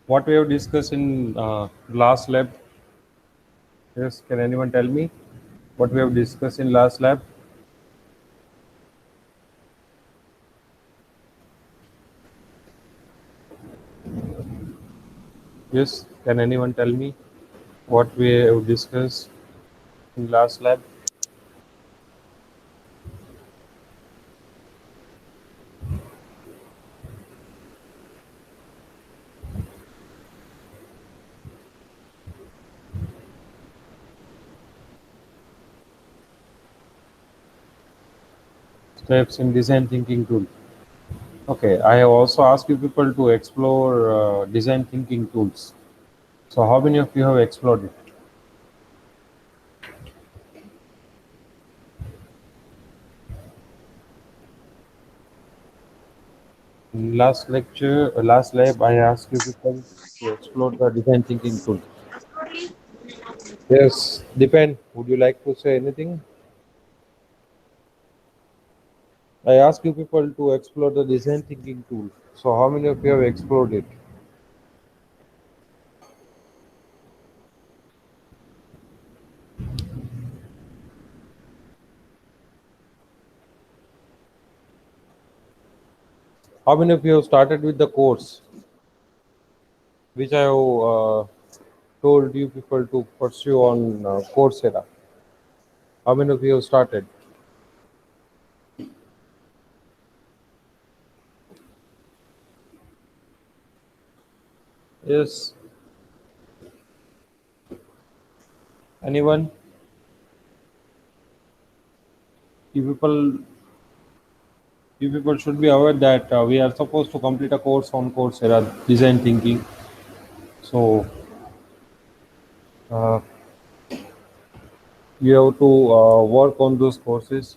What we have discussed in last lab? Yes, can anyone tell me what we have discussed in last lab? Yes, can anyone tell me what we have discussed in last lab? Steps in design thinking tool. Okay, I have also asked you people to explore design thinking tools. So, how many of you have explored it? In last lecture, last lab, I asked you people to explore the design thinking tool. Yes, depend. Would you like to say anything? I asked you people to explore the design thinking tool. So, how many of you have explored it? How many of you have started with the course, which I have told you people to pursue on Coursera? How many of you have started? Yes. Anyone? You people, you people should be aware that we are supposed to complete a course on Coursera, design thinking. So uh, you have to work on those courses,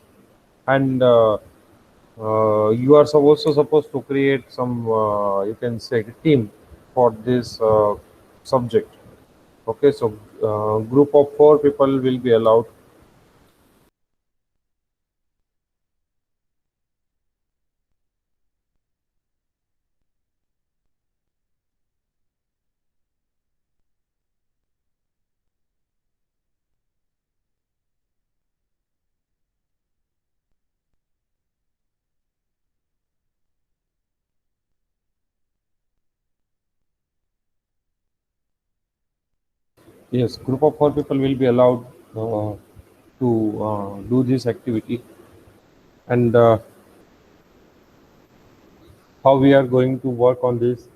and you are also supposed to create some, you can say, team for this subject. Okay, so group of four people will be allowed. Yes, group of four people will be allowed to do this activity, and how we are going to work on this.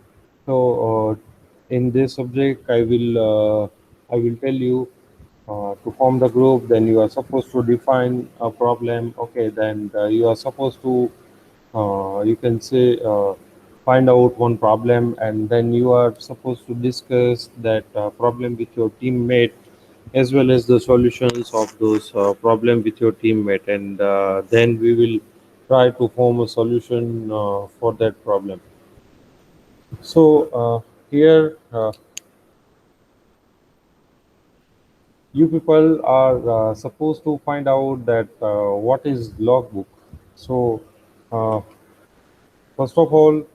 So, in this subject, I will tell you to form the group. Then you are supposed to define a problem. Okay, then you are supposed to, you can say, find out one problem, and then you are supposed to discuss that problem with your teammate, as well as the solutions of those problem with your teammate, and then we will try to form a solution for that problem. So here, you people are supposed to find out that what is logbook. So uh, first of all,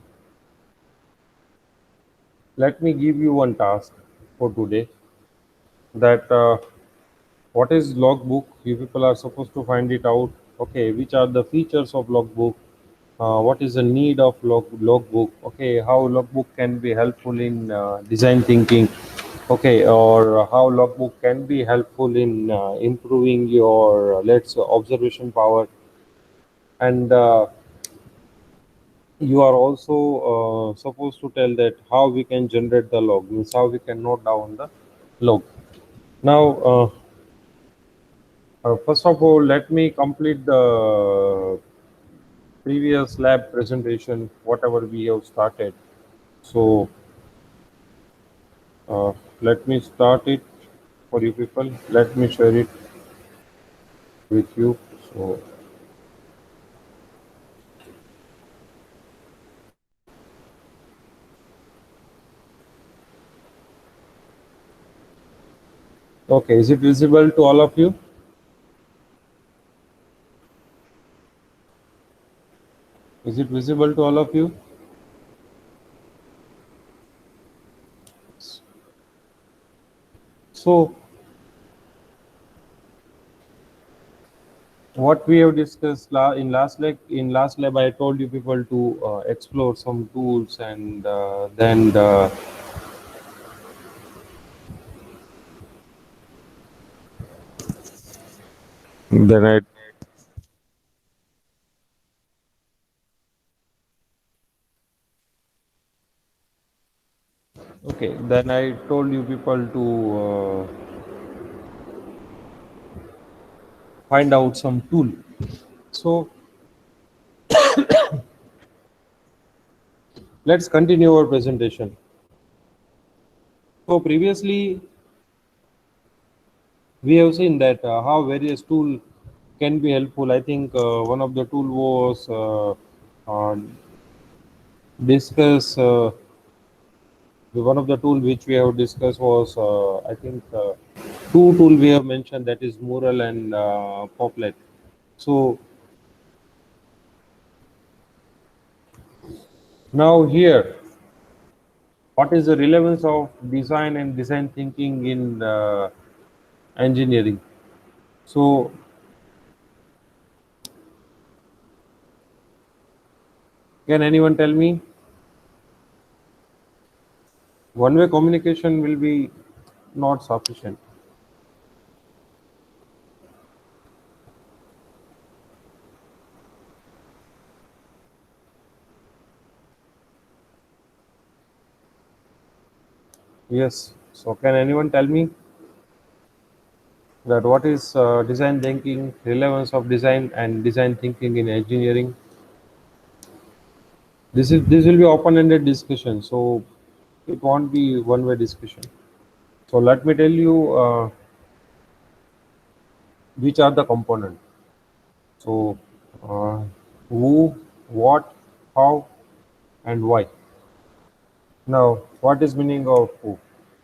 let me give you one task for today. That what is logbook? You people are supposed to find it out. Okay, which are the features of logbook? What is the need of logbook? Okay, how logbook can be helpful in design thinking? Okay, or how logbook can be helpful in improving your, let's say, observation power, and you are also supposed to tell that how we can generate the log, means how we can note down the log. Now, first of all, let me complete the previous lab presentation, whatever we have started. So, uh, let me start it for you people. Let me share it with you. So, okay, is it visible to all of you? Is it visible to all of you? So what we have discussed in last lab, I told you people to explore some tools, and then I okay, then I told you people to find out some tool. So let's continue our presentation. So previously we have seen that how various tool can be helpful. I think one of the tool was uh, discuss one of the tool which we have discussed was I think two tool we have mentioned, that is Mural and Poplet. So now here, what is the relevance of design and design thinking in engineering? So can anyone tell me? One way communication will be not sufficient. Yes. So can anyone tell me that what is design thinking, relevance of design and design thinking in engineering? This will be open-ended discussion, so it won't be one-way discussion. So let me tell you which are the components. So uh, who, what, how, and why. Now, what is meaning of who?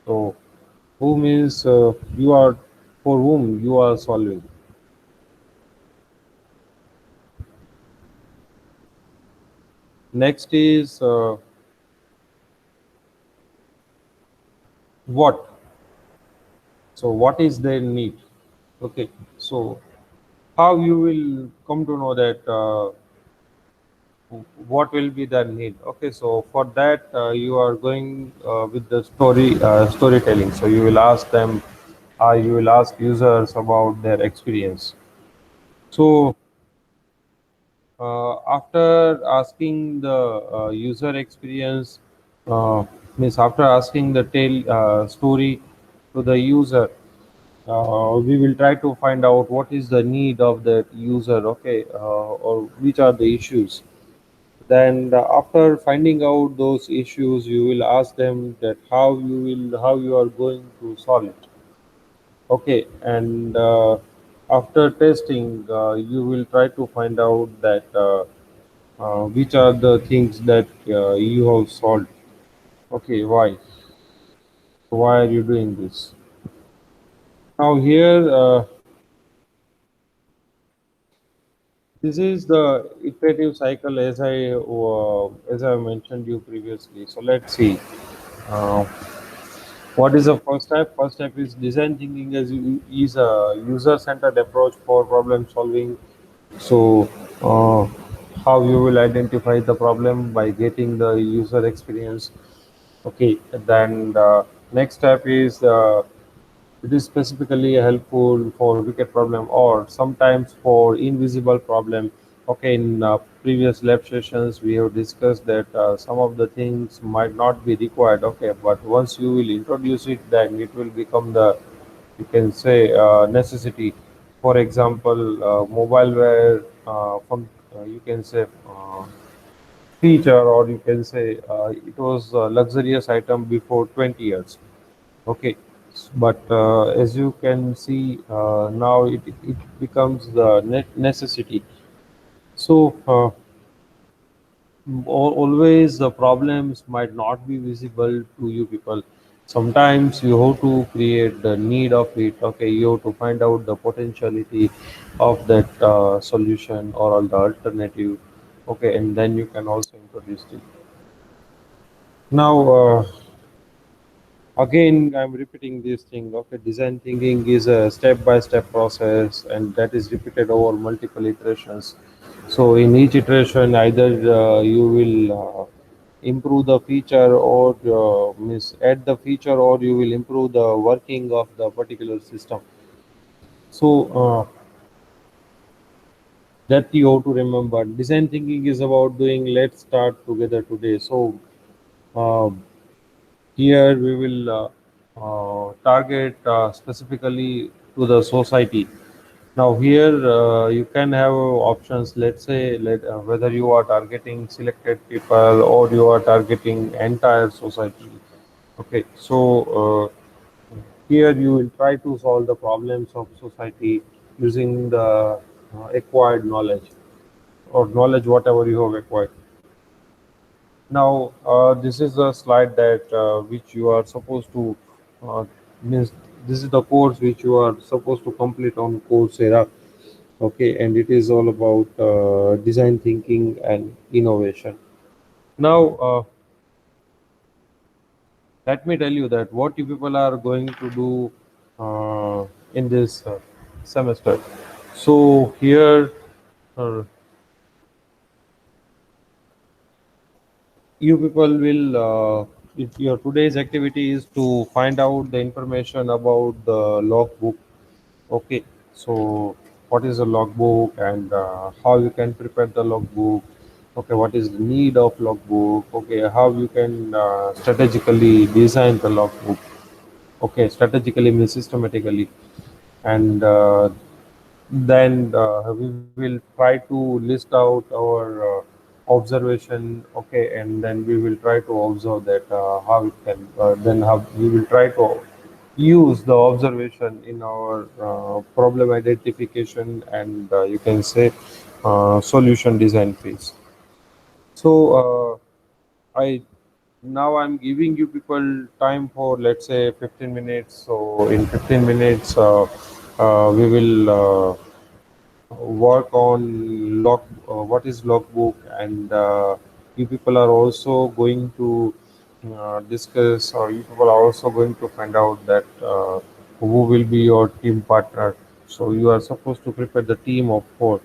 So who means you are for whom you are solving. Next is what. So what is their need? Okay. So how you will come to know that what will be their need? Okay. So for that you are going with the storytelling. So you will ask them, you will ask users about their experience. So after asking the user experience, means after asking the tale story to the user, we will try to find out what is the need of the user, okay, or which are the issues. Then after finding out those issues, you will ask them that how you are going to solve it, okay. And after testing, you will try to find out that which are the things that you have solved, okay. Why are you doing this? Now here, this is the iterative cycle, as I mentioned you previously. So let's see. Uh, what is the first step? First step is design thinking is a user-centered approach for problem solving. So how you will identify the problem by getting the user experience. Okay, then next step is it is specifically helpful for wicked problem or sometimes for invisible problem. Okay, in previous lab sessions we have discussed that some of the things might not be required. Okay, but once you will introduce it, then it will become the, you can say, necessity. For example, mobileware, you can say feature, or you can say it was a luxurious item before 20 years. Okay, but as you can see, now it becomes the necessity. So always the problems might not be visible to you people. Sometimes you have to create the need of it. Okay, you have to find out the potentiality of that solution or the alternative. Okay, and then you can also introduce it. Now, Again, I'm repeating this thing. Okay, design thinking is a step-by-step process, and that is repeated over multiple iterations. So, in each iteration, either you will improve the feature, or add the feature, or you will improve the working of the particular system. So, that you have to remember. Design thinking is about doing. Let's start together today. So, uh, here we will target specifically to the society. Now here you can have options. Let's say whether you are targeting selected people or you are targeting entire society. Okay, so here you will try to solve the problems of society using the acquired knowledge, or knowledge whatever you have acquired. Now, this is a slide that which you are supposed to uh, means this is the course which you are supposed to complete on Coursera. Okay, and it is all about design thinking and innovation. Now, let me tell you that what you people are going to do in this semester. So here, uh, you people will your today's activity is to find out the information about the logbook. Okay, so what is a logbook, and how you can prepare the logbook. Okay, what is the need of logbook. Okay, how you can strategically design the logbook. Okay, strategically means systematically. And then we will try to list out our observation. Okay, and then we will try to observe that how it can then how we will try to use the observation in our problem identification, and you can say solution design phase. So I now I'm giving you people time for, let's say, 15 minutes. So in 15 minutes we will work on what is logbook, and you people are also going to discuss, or you people are also going to find out that who will be your team partner. So you are supposed to prepare the team of four.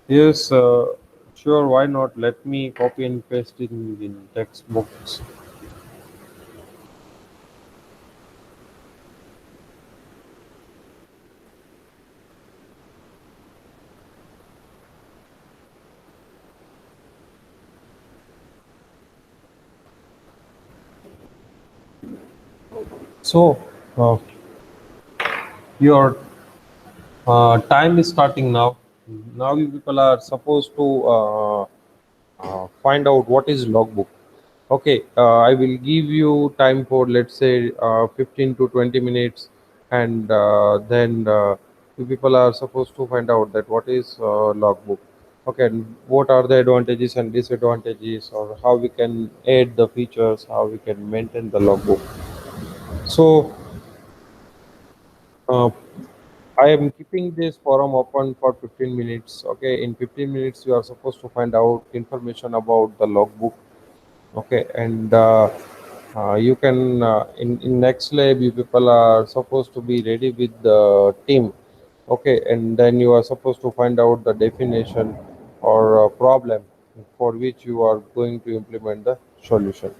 Yes, sure, why not? Let me copy and paste it in textbooks. So uh, your time is starting now. Now you people are supposed to find out what is logbook. Okay, I will give you time for, let's say, 15 to 20 minutes, and then you people are supposed to find out that what is logbook. Okay, and what are the advantages and disadvantages, or how we can add the features, how we can maintain the logbook. So uh, I am keeping this forum open for 15 minutes. Okay, in 15 minutes you are supposed to find out information about the logbook. Okay, and you can in next lab you people are supposed to be ready with the team. Okay, and then you are supposed to find out the definition or problem for which you are going to implement the solution.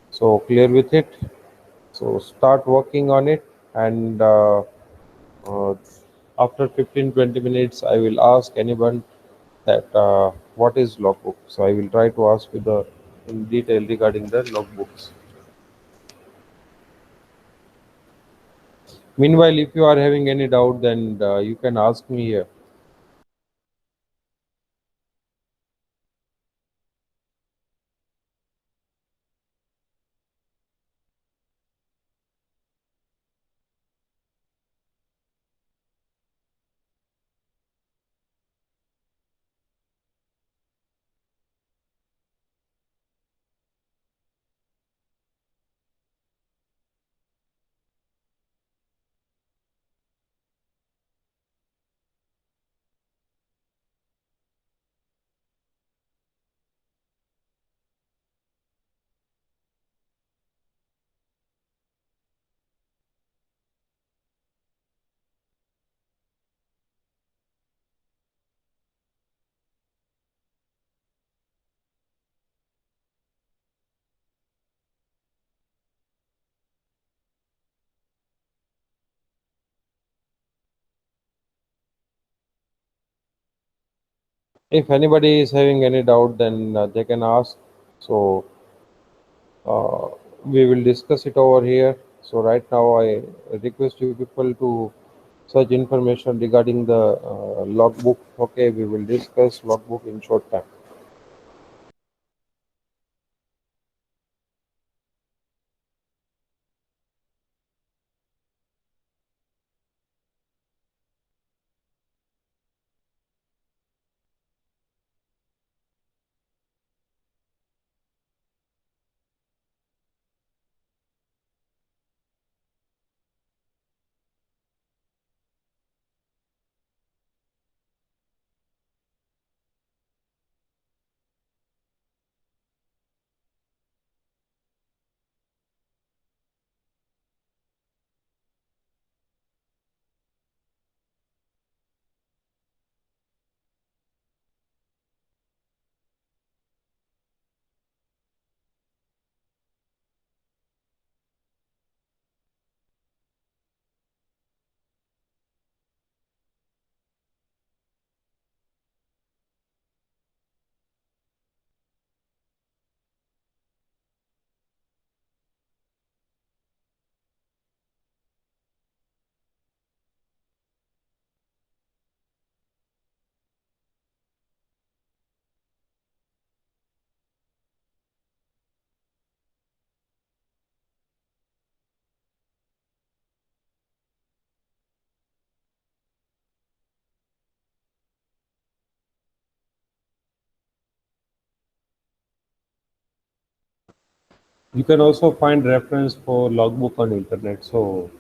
So clear with it. So start working on it, and uh, after 15-20 minutes I will ask anyone that what is logbook. So I will try to ask you the in detail regarding the logbooks. Meanwhile, if you are having any doubt, then you can ask me here. If anybody is having any doubt, then they can ask. So uh, we will discuss it over here. So right now, I request you people to search information regarding the logbook. Okay, we will discuss logbook in short time. You can also find reference for logbook on internet. So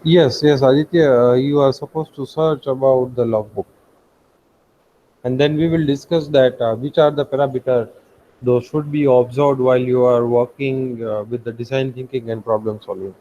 yes, yes, Aditya, you are supposed to search about the logbook, and then we will discuss that which are the parameter those should be observed while you are working with the design thinking and problem solving.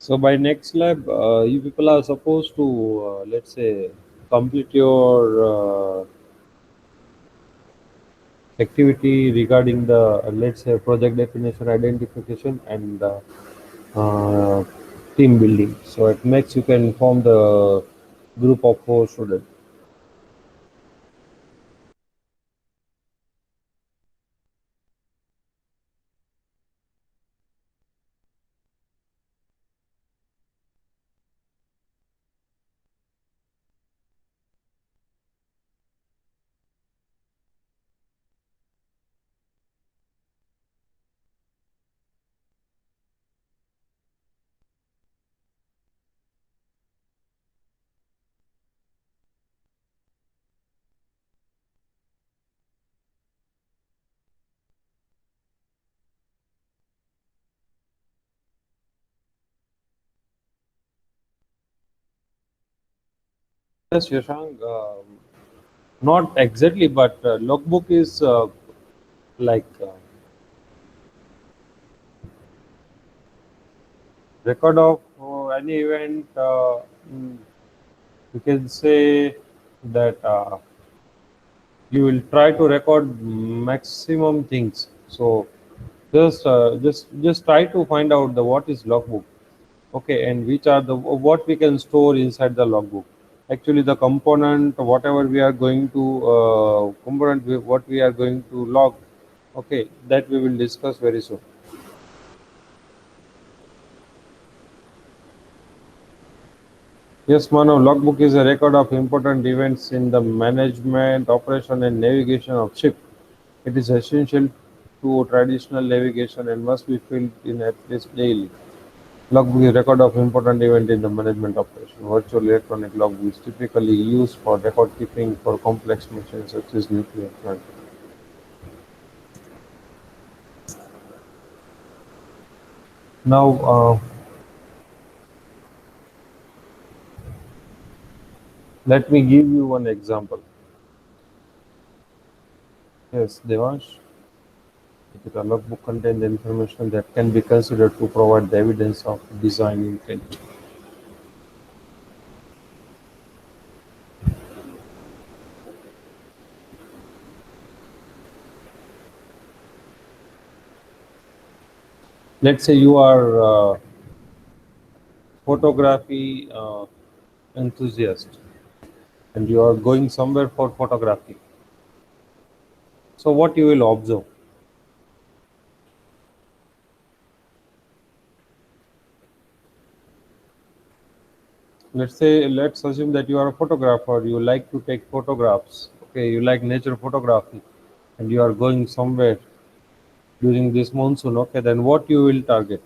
So by next lab, you people are supposed to, let's say, complete your activity regarding the, let's say, project definition, identification, and uh, team building. So at max, you can form the group of four students. Yes, Yashang, not exactly, but logbook is like record of any event. Mm, you can say that you will try to record maximum things. So just try to find out the what is logbook, okay, and which are the what we can store inside the logbook. Actually, the component, whatever we are going to what we are going to log, okay, that we will discuss very soon. Yes, Manav, logbook is a record of important events in the management, operation, and navigation of ship. It is essential to traditional navigation and must be filled in at least daily. Logbook is record of important event in the management operation. Virtual electronic logbook is typically used for record keeping for complex missions such as nuclear plant. Now, let me give you one example. Yes, Devansh, the logbook contains the information that can be considered to provide the evidence of design intent. Let's say you are photography enthusiast and you are going somewhere for photography. So what you will observe? Let's assume that you are a photographer. You like to take photographs. Okay, you like nature photography, and you are going somewhere during this monsoon. Okay, then what you will target?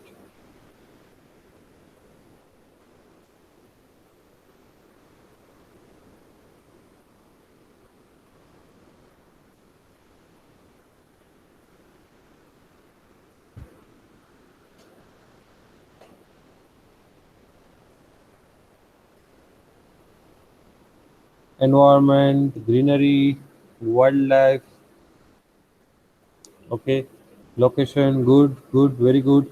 Environment, greenery, wildlife. Okay, location, good, good, very good.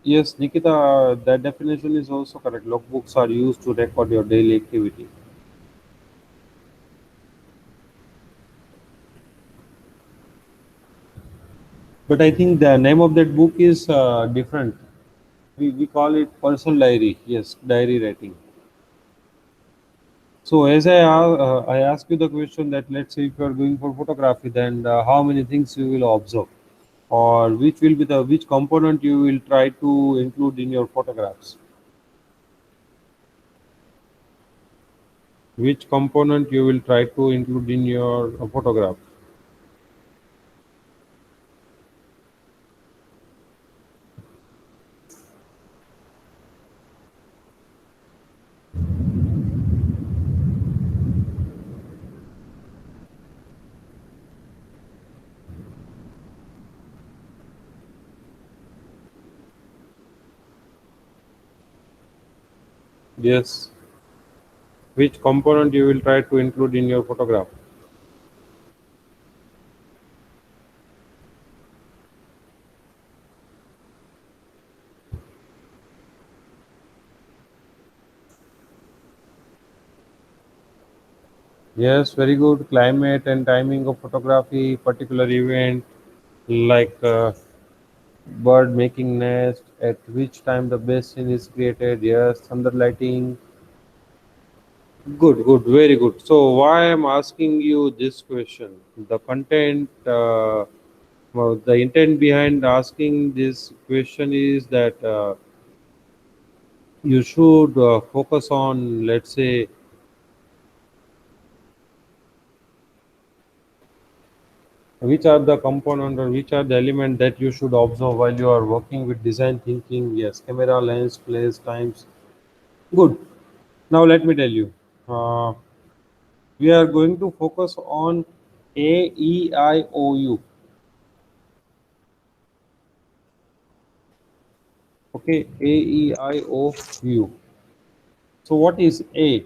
Yes, Nikita, that definition is also correct. Logbooks are used to record your daily activity. But I think the name of that book is different. We call it personal diary. Yes, diary writing. So as I ask you the question that let's say if you are going for photography, then how many things you will observe, or which will be the which component you will try to include in your photographs? Which component you will try to include in your photograph? Yes. which component you will try to include in your photograph. Yes, very good. Climate and timing of photography, particular event like bird making nest, at which time the best scene is created. Yes, thunder lighting. Good, good, very good. So why I'm asking you this question? The content, well, the intent behind asking this question is that you should focus on, let's say, which are the component or which are the element that you should observe while you are working with design thinking. Yes, camera, lens, place, times. Good. Now let me tell you. Uh, we are going to focus on AEIOU. Okay, AEIOU. So what is A?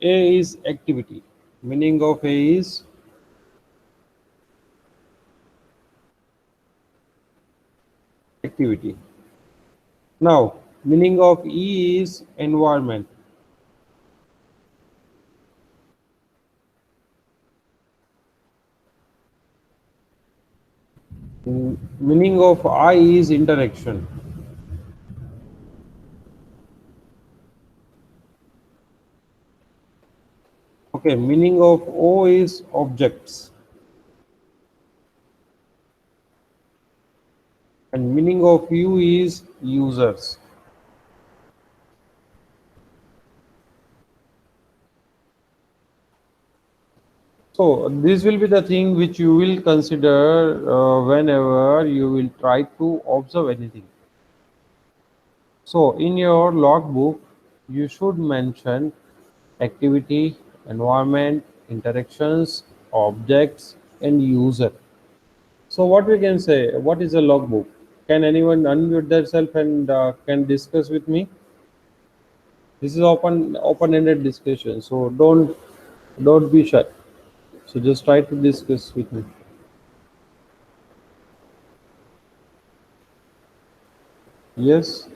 A is activity. Meaning of A is activity. Now, meaning of E is environment. Meaning of I is interaction. Okay, meaning of O is objects. And meaning of U is users. So this will be the thing which you will consider whenever you will try to observe anything. So in your logbook, you should mention activity, environment, interactions, objects, and user. So what we can say? What is a logbook? Can anyone unmute themselves and can discuss with me? This is open-ended discussion. So don't be shy. So just try to discuss with me. Yes.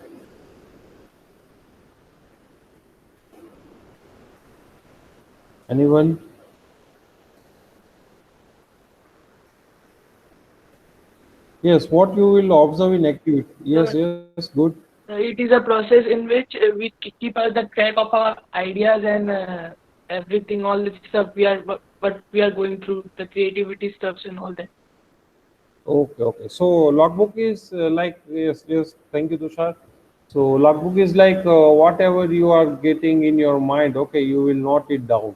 Anyone? Yes. What you will observe in activity? Yes. So Yes. Good. it is a process in which we keep the track of our ideas and everything, all the stuff what we are going through, the creativity stuffs and all that. Okay. Okay. So logbook is like yes. Yes. Thank you, Tushar. So logbook is like whatever you are getting in your mind. Okay, you will note it down.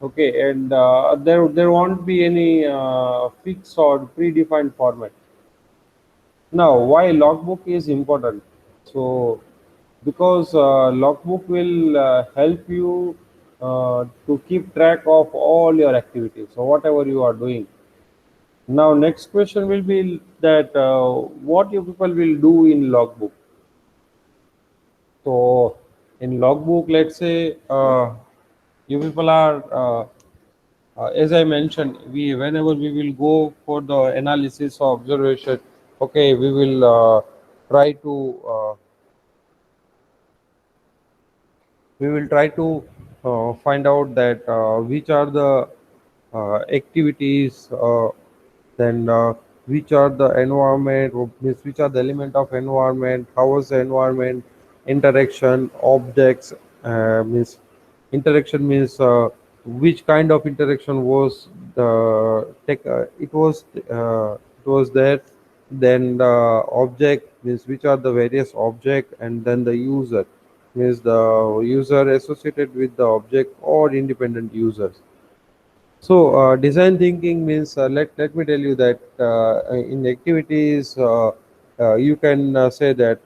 Okay, and there won't be any fixed or predefined format. Now, why logbook is important? So, because logbook will help you to keep track of all your activities. So, whatever you are doing. Now, next question will be that what you people will do in logbook. So, in logbook, let's say you people are as I mentioned, we whenever we will go for the analysis or observation, okay, we will try to find out that which are the activities, then which are the environment, or means which are the element of environment, how was the environment, interaction, objects, means interaction means which kind of interaction was the tech, it was there, then the object means which are the various object, and then the user means the user associated with the object or independent users. So design thinking means let me tell you that in activities you can say that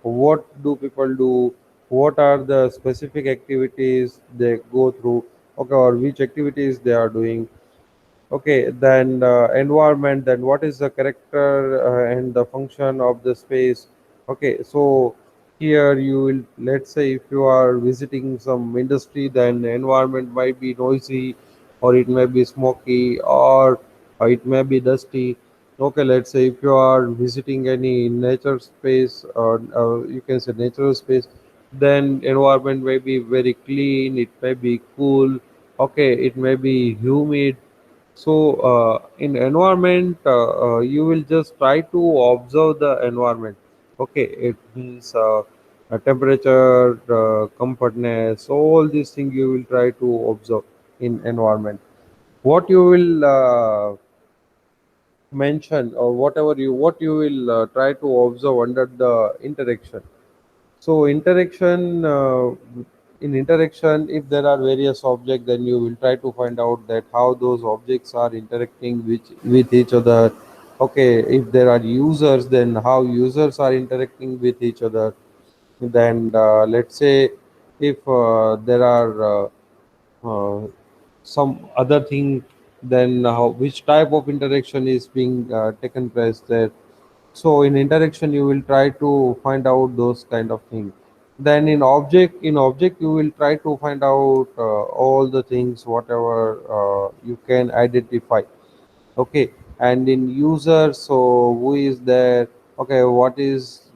what do people do, what are the specific activities they go through, okay, or which activities they are doing. Okay, then environment, then what is the character and the function of the space. Okay, so Here you will, let's say if you are visiting some industry, then the environment might be noisy, or it may be smoky, or it may be dusty. Okay, let's say if you are visiting any nature space, or you can say natural space, then environment may be very clean, it may be cool, okay, it may be humid. So in environment, you will just try to observe the environment. Okay, it means temperature, comfortness, all these things you will try to observe in environment. What you will mention, or what you will try to observe under the interaction. So interaction, in interaction, if there are various objects, then you will try to find out that how those objects are interacting with each other. Okay, if there are users, then how users are interacting with each other. Then let's say if there are some other thing, then how, which type of interaction is being taken place there. So in interaction you will try to find out those kind of things. Then in object you will try to find out all the things whatever you can identify. Okay, and in user, so who is there, okay, what is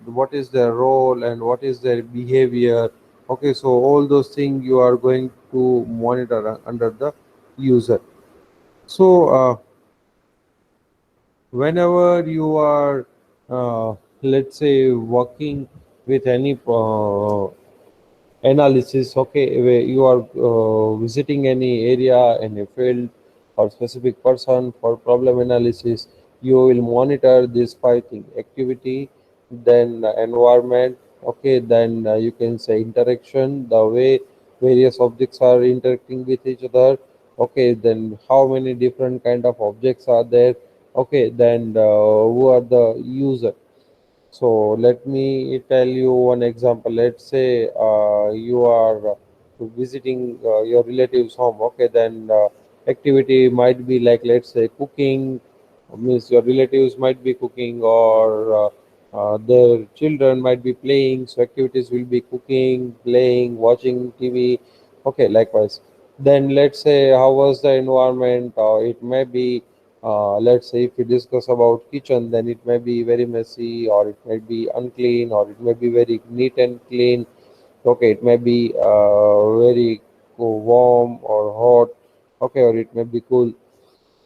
their role and what is their behavior. Okay, so all those things you are going to monitor under the user. So whenever you are let's say working with any analysis, okay, where you are visiting any area, any field or specific person for problem analysis, you will monitor these five things: activity, then environment, okay, then you can say interaction, the way various objects are interacting with each other, okay, then how many different kind of objects are there, okay, then who are the user. So let me tell you one example. Let's say you are visiting your relative's home. Okay, then activity might be like, let's say, cooking. Means your relatives might be cooking, or their children might be playing. So activities will be cooking, playing, watching TV. Okay, likewise. Then let's say how was the environment? It may be, let's say if we discuss about kitchen, then it may be very messy, or it may be unclean, or it may be very neat and clean. Okay, it may be very warm or hot. Okay, or it may be cool.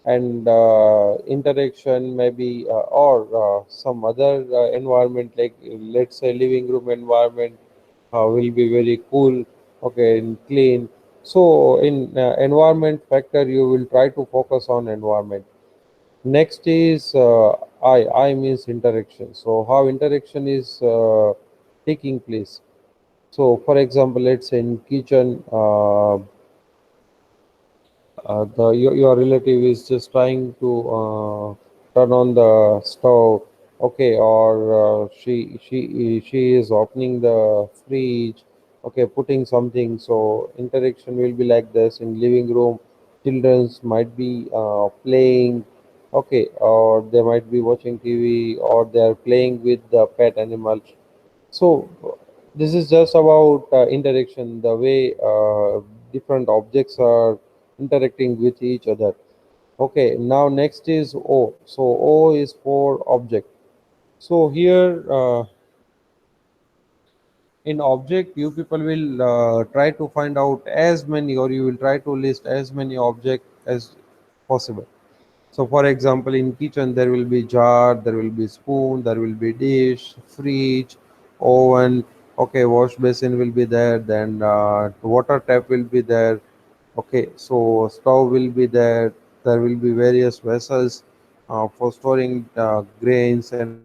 And interaction maybe, or some other environment, like let's say living room environment will be very cool, okay, and clean. So in environment factor you will try to focus on environment. Next is I means interaction. So how interaction is taking place. So for example, let's say in kitchen, your relative is just trying to turn on the stove, okay, or she is opening the fridge, okay, putting something. So interaction will be like this. In living room, childrens might be playing, okay, or they might be watching TV, or they are playing with the pet animal. So this is just about interaction, the way different objects are interacting with each other. Okay, now next is O. So O is for object. So here in object, you people will try to find out as many, or you will try to list as many objects as possible. So for example, in kitchen there will be jar, there will be spoon, there will be dish, fridge, oven. Okay, wash basin will be there. Then water tap will be there. Okay, so stove will be there. There will be various vessels for storing grains and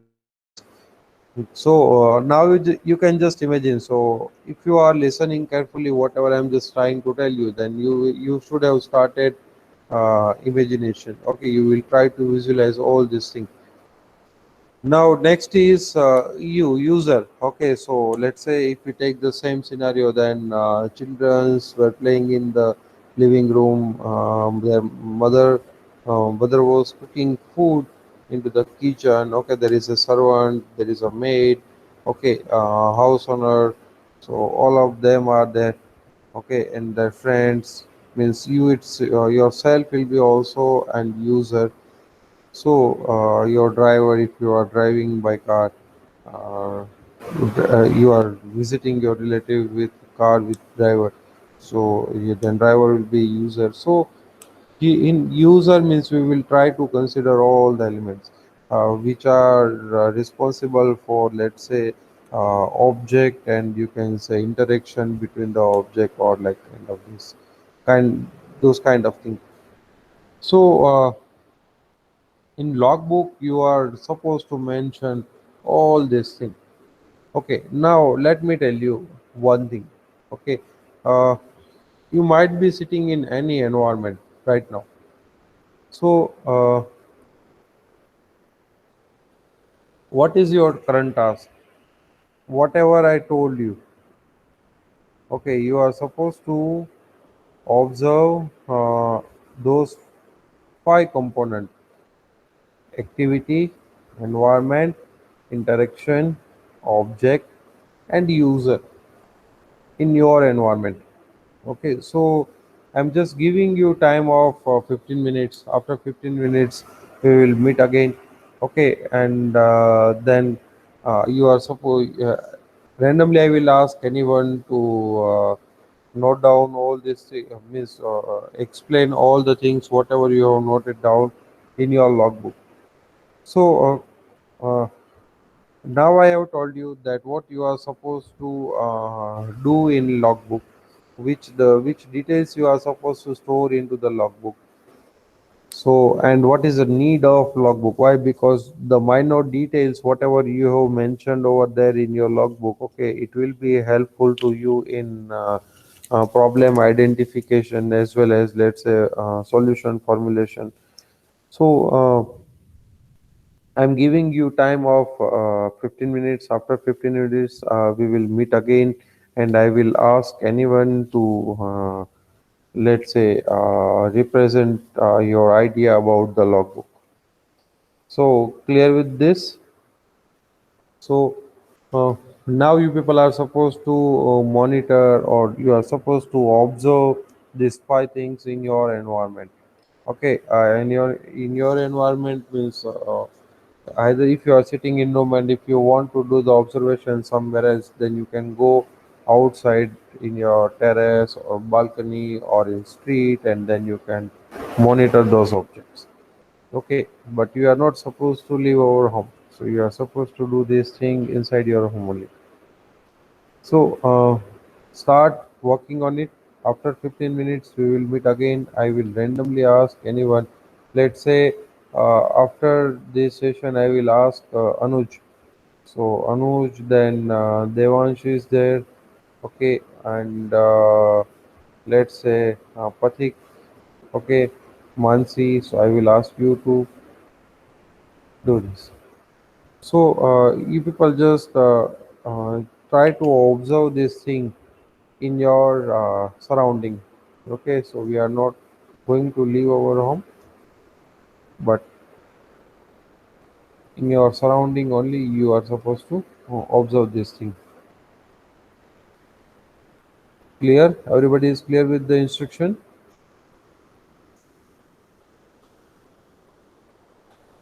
oils. So now you can just imagine. So if you are listening carefully, whatever I'm just trying to tell you, then you should have started imagination. Okay, you will try to visualize all these things. Now next is you user. Okay, so let's say if we take the same scenario, then childrens were playing in the living room. Their mother was cooking food into the kitchen. Okay, there is a servant, there is a maid. Okay, house owner, so all of them are there. Okay, and their friends, means you, it's yourself will be also an user. So your driver, if you are driving by car, uh, you are visiting your relative with car with driver, so then driver will be user. So in user means we will try to consider all the elements which are responsible for, let's say, object, and you can say interaction between the object, or like kind of this kind, those kind of things. So in logbook you are supposed to mention all these things. Okay, now let me tell you one thing. Okay, uh, you might be sitting in any environment right now. So what is your current task? Whatever I told you, okay, you are supposed to observe those five components: activity, environment, interaction, object, and user in your environment. Okay, so I'm just giving you time of 15 minutes. After 15 minutes, we will meet again. Okay, and then you are supposed randomly. I will ask anyone to note down all this. Means explain all the things whatever you have noted down in your logbook. So now I have told you that what you are supposed to do in logbook, which details you are supposed to store into the logbook. So, and what is the need of logbook? Why? Because the minor details, whatever you have mentioned over there in your logbook, okay, it will be helpful to you in problem identification, as well as, let's say, solution formulation. So I'm giving you time of 15 minutes. After 15 minutes, we will meet again, and I will ask anyone to, let's say, represent your idea about the logbook. So, clear with this? So, now you people are supposed to monitor, or you are supposed to observe these five things in your environment. Okay, in your environment means either if you are sitting in room, and if you want to do the observation somewhere else, then you can go outside in your terrace or balcony or in street, and then you can monitor those objects. Okay, but you are not supposed to leave our home, so you are supposed to do this thing inside your home only. So start working on it. After 15 minutes, we will meet again. I will randomly ask anyone. Let's say after this session, I will ask Anuj. So Anuj, then Devansh is there. Okay, and let's say Pathik. Okay, Mansi. So I will ask you to do this. So you people just try to observe this thing in your surrounding. Okay, so we are not going to leave our home, but in your surrounding only you are supposed to observe this thing. Clear? Everybody is clear with the instruction?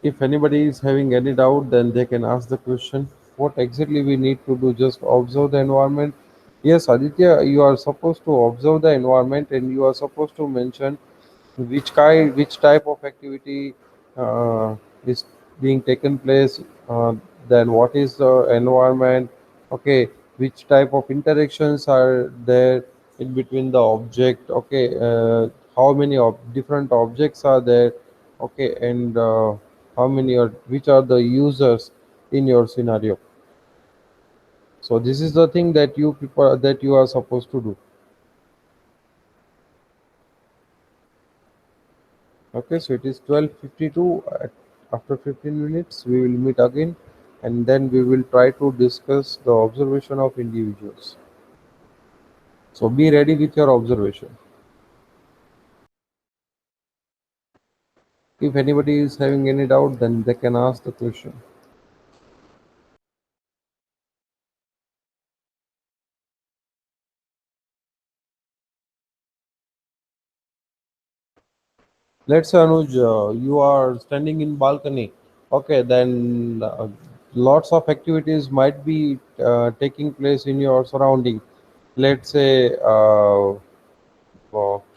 If anybody is having any doubt, then they can ask the question. What exactly we need to do? Just observe the environment. Yes, Aditya, you are supposed to observe the environment, and you are supposed to mention which type of activity is being taken place, then what is the environment, okay, which type of interactions are there in between the object, okay, how many different objects are there, okay, and how many or which are the users in your scenario. So this is the thing that you people that you are supposed to do. Okay, so it is 12:52. After 15 minutes, we will meet again, and then we will try to discuss the observation of individuals. So be ready with your observation. If anybody is having any doubt, then they can ask the question. Let's say Anuj, you are standing in balcony. Okay, then lots of activities might be taking place in your surrounding. Let's say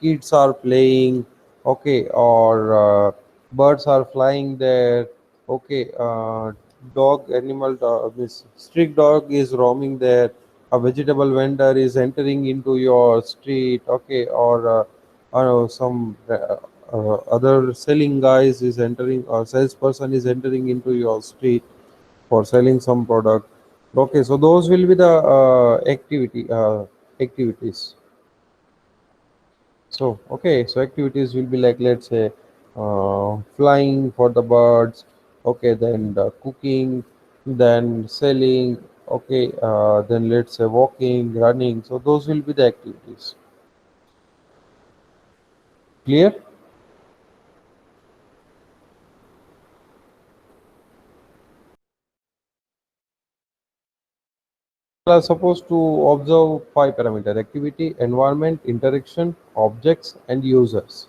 kids are playing, okay, or birds are flying there, okay, dog animal this street dog is roaming there, a vegetable vendor is entering into your street, okay, or some other selling guys is entering, or salesperson is entering into your street for selling some product. Okay, so those will be the activities. So, okay, so activities will be like, let's say, flying for the birds, okay, then the cooking, then selling, okay, then let's say walking, running. So, those will be the activities. Clear? Are supposed to observe five parameter: activity, environment, interaction, objects, and users.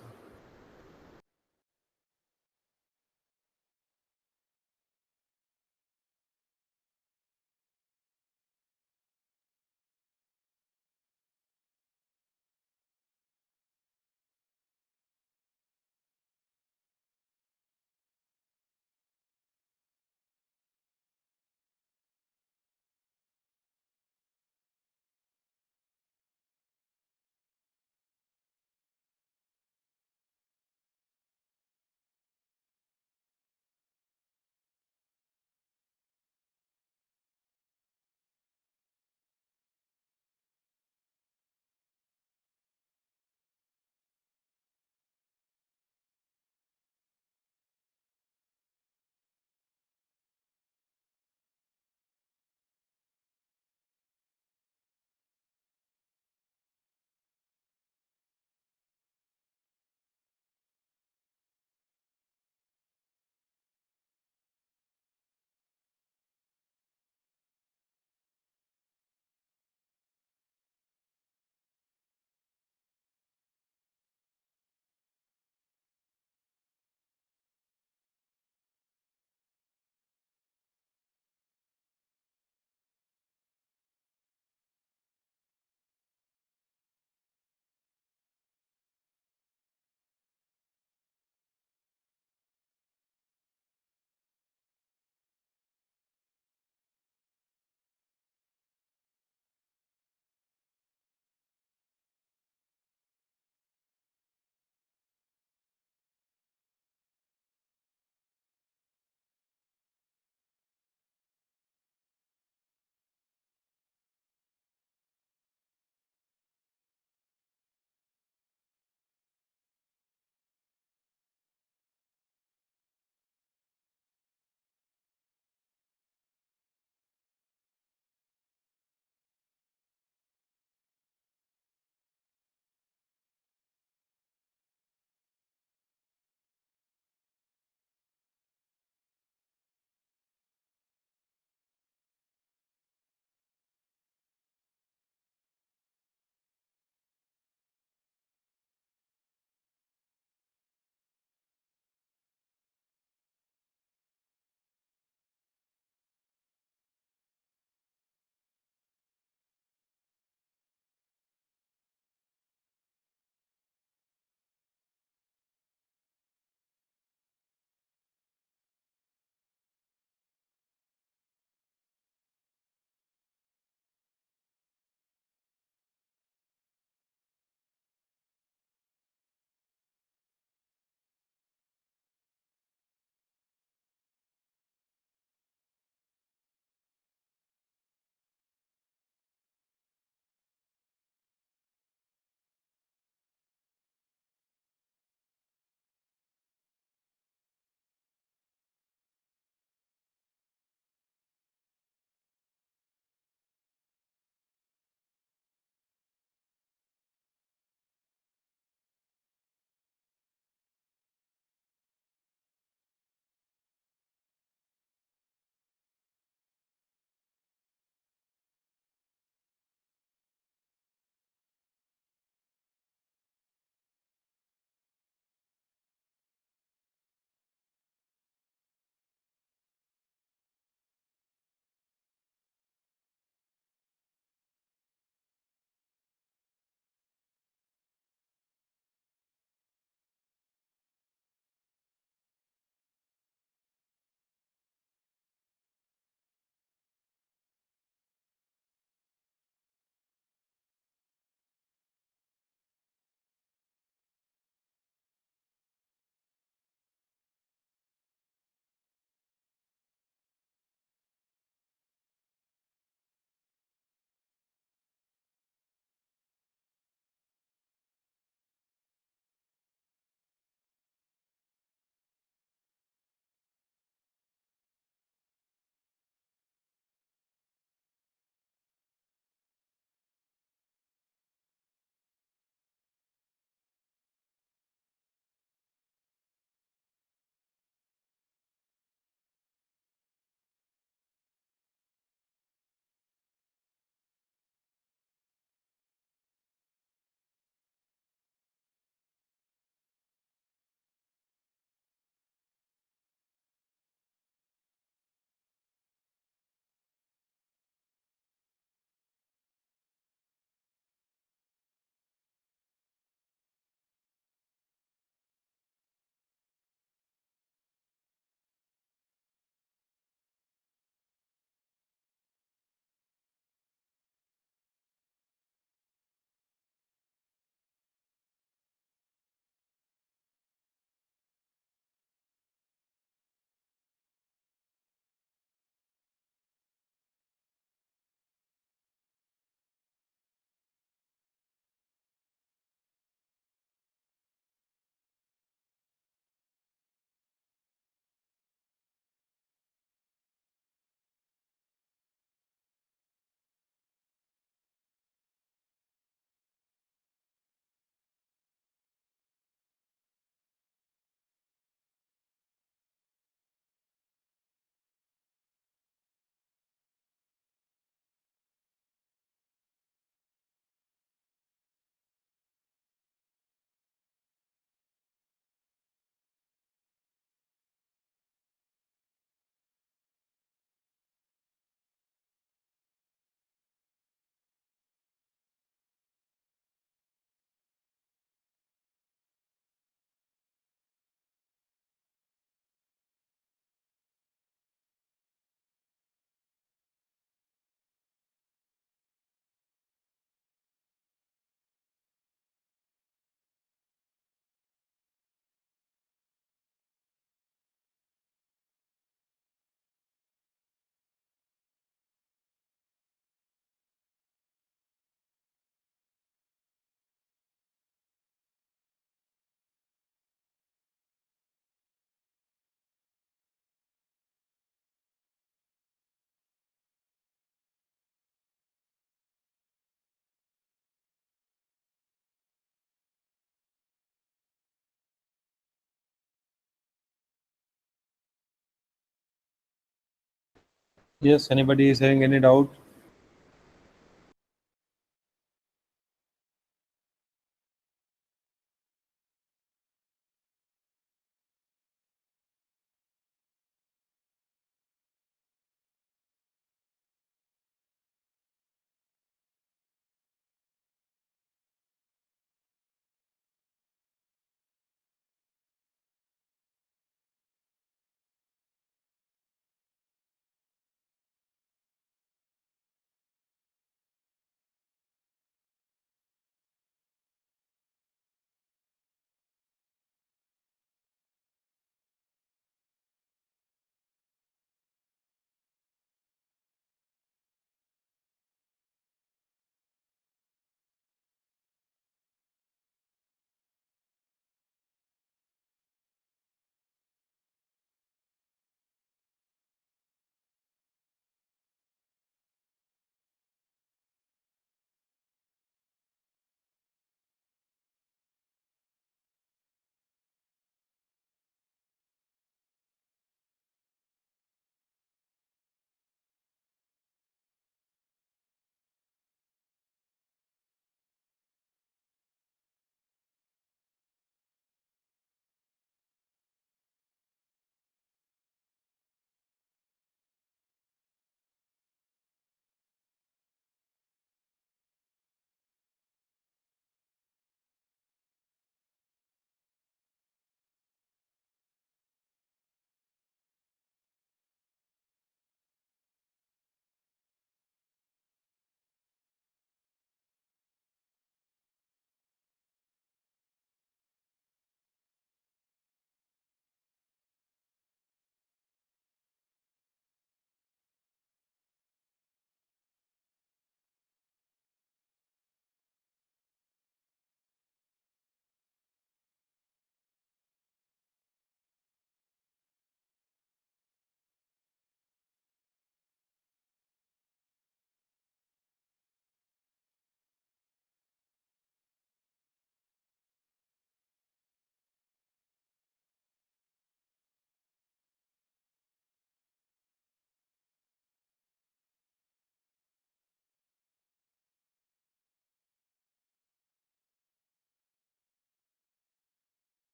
Yes, anybody is having any doubt?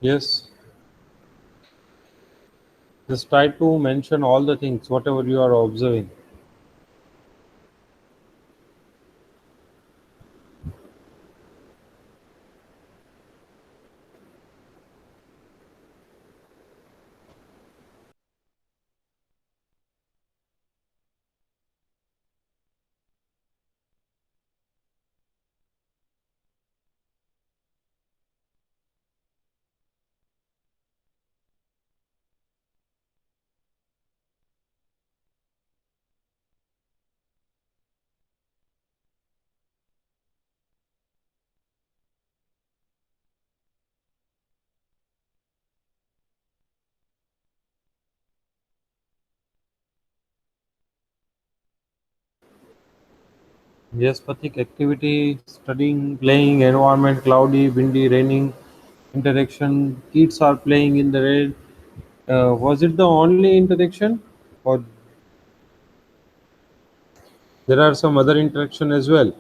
Yes. Just try to mention all the things, whatever you are observing. Yes, Patik, activity, studying, playing, environment, cloudy, windy, raining, interaction, kids are playing in the rain. Was it the only interaction? Or there are some other interaction as well?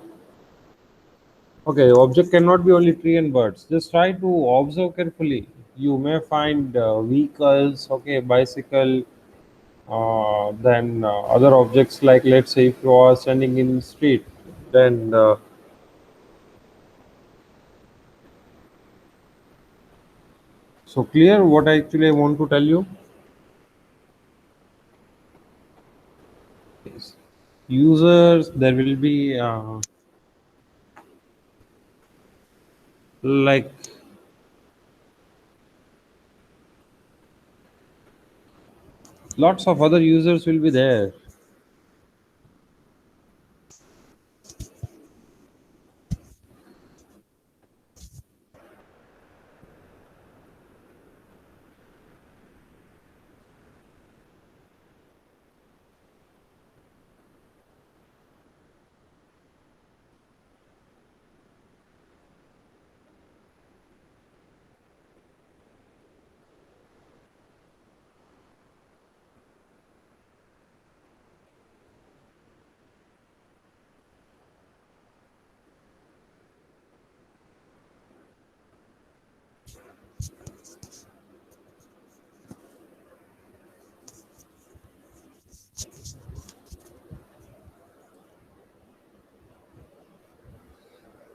Okay, object cannot be only tree and birds. Just try to observe carefully. You may find vehicles, okay, bicycle, then other objects like, let's say, if you are standing in street, then So clear what I actually want to tell you? Yes. Users, there will be like lots of other users will be there.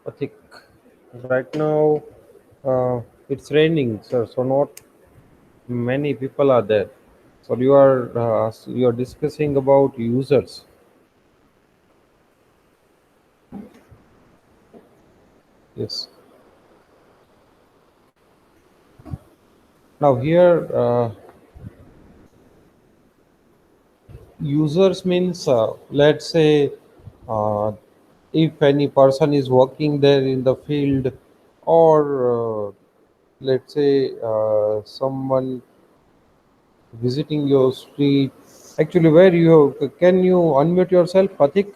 I think right now it's raining, sir. So not many people are there. So you are discussing about users. Yes. Now here users means let's say uh, if any person is working there in the field, or let's say someone visiting your street. Actually, where you can you unmute yourself, Patik?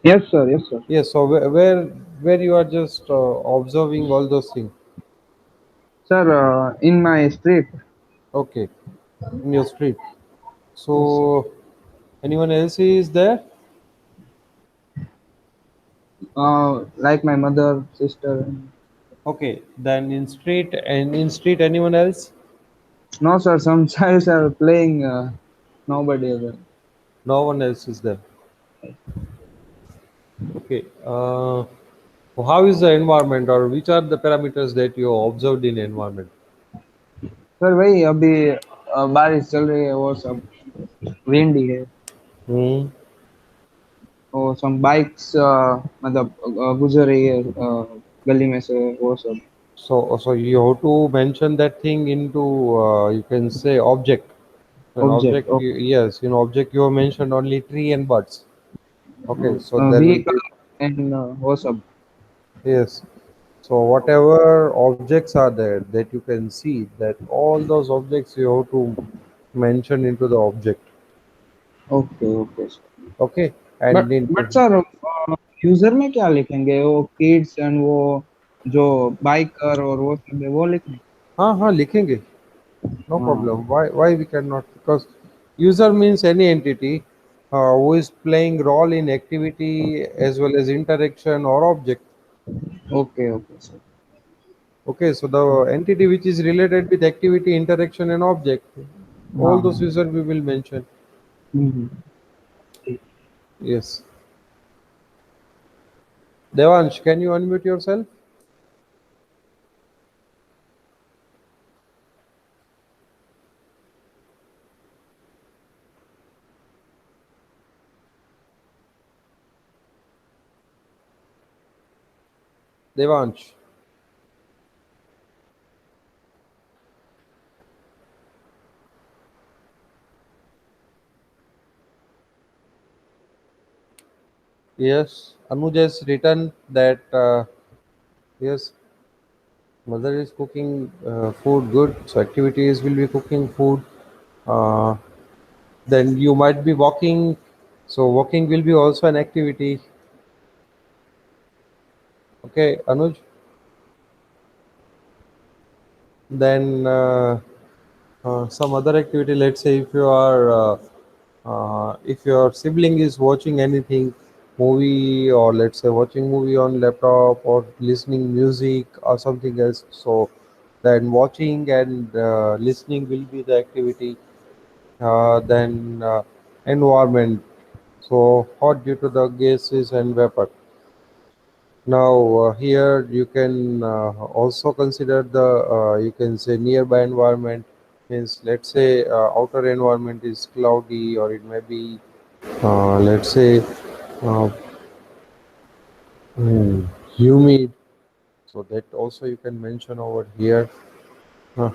Yes, sir. Yes, sir. Yes. So where you are just observing all those things. Sir, in my street. Okay, in your street. Yes, sir. So anyone else is there? Like my mother, sister. Okay, then in street anyone else? No, sir. Some childs are playing. Nobody other. No one else is there. Okay. How is the environment, or which are the parameters that you observed in environment? Sir वही अभी बारिश चल रही है वो सब windy है Hmm. और सम बाइक्स मतलब गुजर रही है गली में से वो सब So you have to mention that thing into you can say object. An object object, yes, in object you have mentioned only tree and birds. Okay, so there will vehicle be and वो सब yes. So whatever objects are there that you can see, that all those objects you have to mention into the object. Okay okay Okay, but and in but sir user में क्या लिखेंगे वो kids and वो जो biker और वो सब है वो लिखेंगे हाँ हाँ लिखेंगे. No हाँ problem. Why we cannot? Because user means any entity who is playing role in activity as well as interaction or object. Okay okay sir Okay, so the entity which is related with activity, interaction, and object, all हाँ those हाँ user we will mention. हम्म, ठीक Yes. Devansh, can you unmute yourself? Devansh. Yes. Anuj has written that yes, mother is cooking food good, so activities will be cooking food. Uh, then you might be walking, so walking will be also an activity. Okay, Anuj. Then some other activity. Let's say if your sibling is watching anything, movie, or let's say watching movie on laptop or listening music or something else. So then watching and listening will be the activity. Then environment. So hot due to the gases and vapor. Now here you can also consider the you can say nearby environment. Means let's say outer environment is cloudy, or it may be let's say uh, humid. So that also you can mention over here. Uh,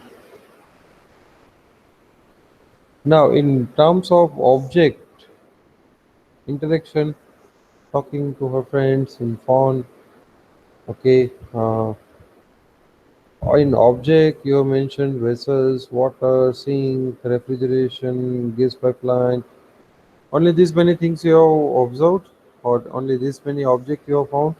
Now in terms of object interaction, talking to her friends in phone. Okay. In object, you mentioned vessels, water, sink, refrigeration, gas pipeline. Only these many things you have observed, or only these many objects you have found?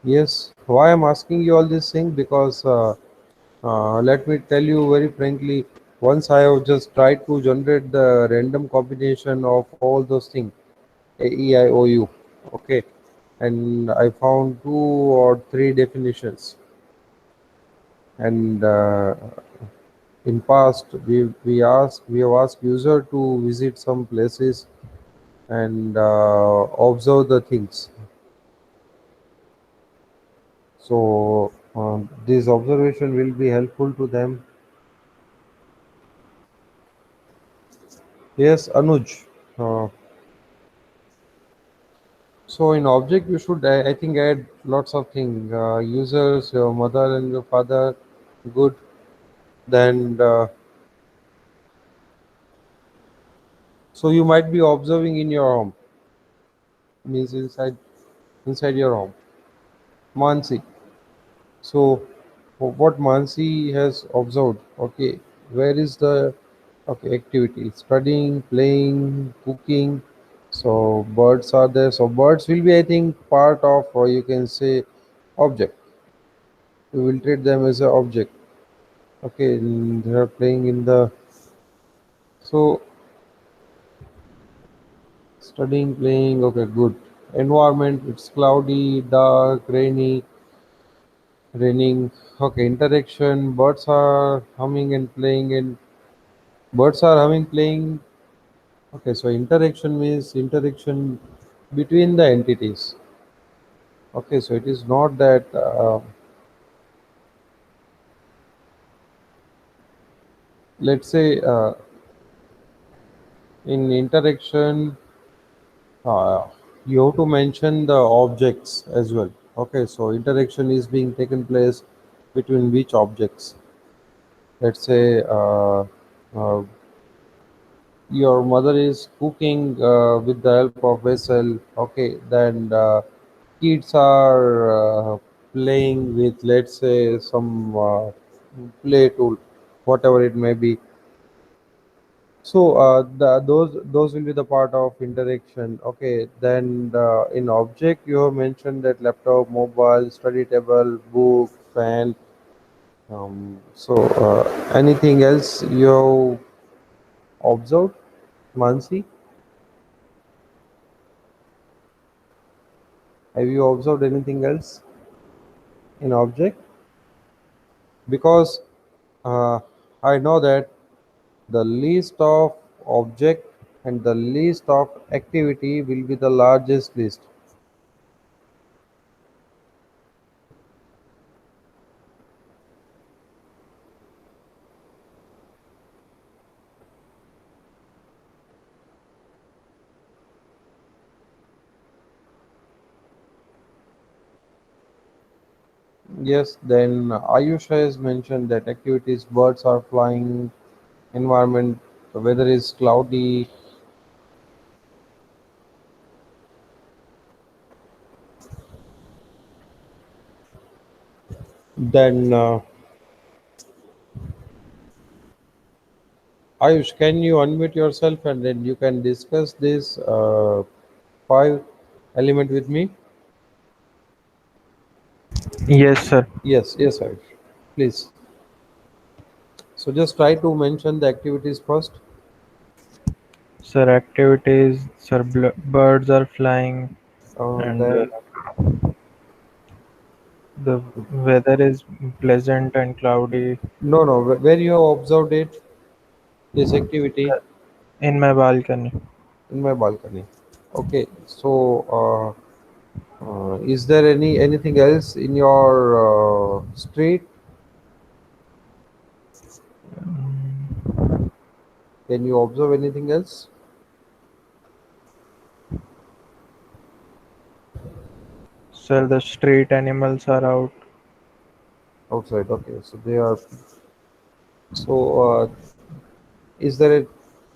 Yes. Why I'm asking you all these things? Because let me tell you very frankly, once I have just tried to generate the random combination of all those things, A, E, I, O, U. Okay. And I found two or three definitions. And in past, we have asked user to visit some places and observe the things. So this observation will be helpful to them. Yes, Anuj. Uh, so in object, you should I think add lots of things. Users, your mother and your father, good. Then so you might be observing in your home, means inside your home. Mansi. So what Mansi has observed, okay, where is the okay activity? Studying, playing, cooking. So birds are there. So birds will be, I think, part of, or you can say, object. We will treat them as an object. Okay, they are playing in the so studying, playing. Okay, good. Environment. It's cloudy, dark, rainy, raining. Okay, interaction. Birds are humming and playing, and birds are humming, playing. Okay, so interaction means interaction between the entities. Okay, so it is not that let's say in interaction uh, you have to mention the objects as well. Okay, so interaction is being taken place between which objects? Let's say your mother is cooking with the help of vessel. Okay, then kids are playing with, let's say, some play tool, whatever it may be. So those will be the part of interaction. Okay, then in object you have mentioned that laptop, mobile, study table, book, fan. So anything else you have observed, Mansi? Have you observed anything else in object? Because I know that the list of object and the list of activity will be the largest list. Yes, then Ayush has mentioned that activities birds are flying, environment, the weather is cloudy. Then Ayush, can you unmute yourself and then you can discuss this five element with me? Yes, sir. Yes, yes, Ayush. Please. So just try to mention the activities first. Sir, activities, sir, birds are flying, and Then the weather is pleasant and cloudy. no, no, where you have observed it, this activity. in my balcony. In my balcony. Okay. So, is there anything else in your street? Can you observe anything else? Sir, the street animals are out. Outside. Okay. So they are. So, is there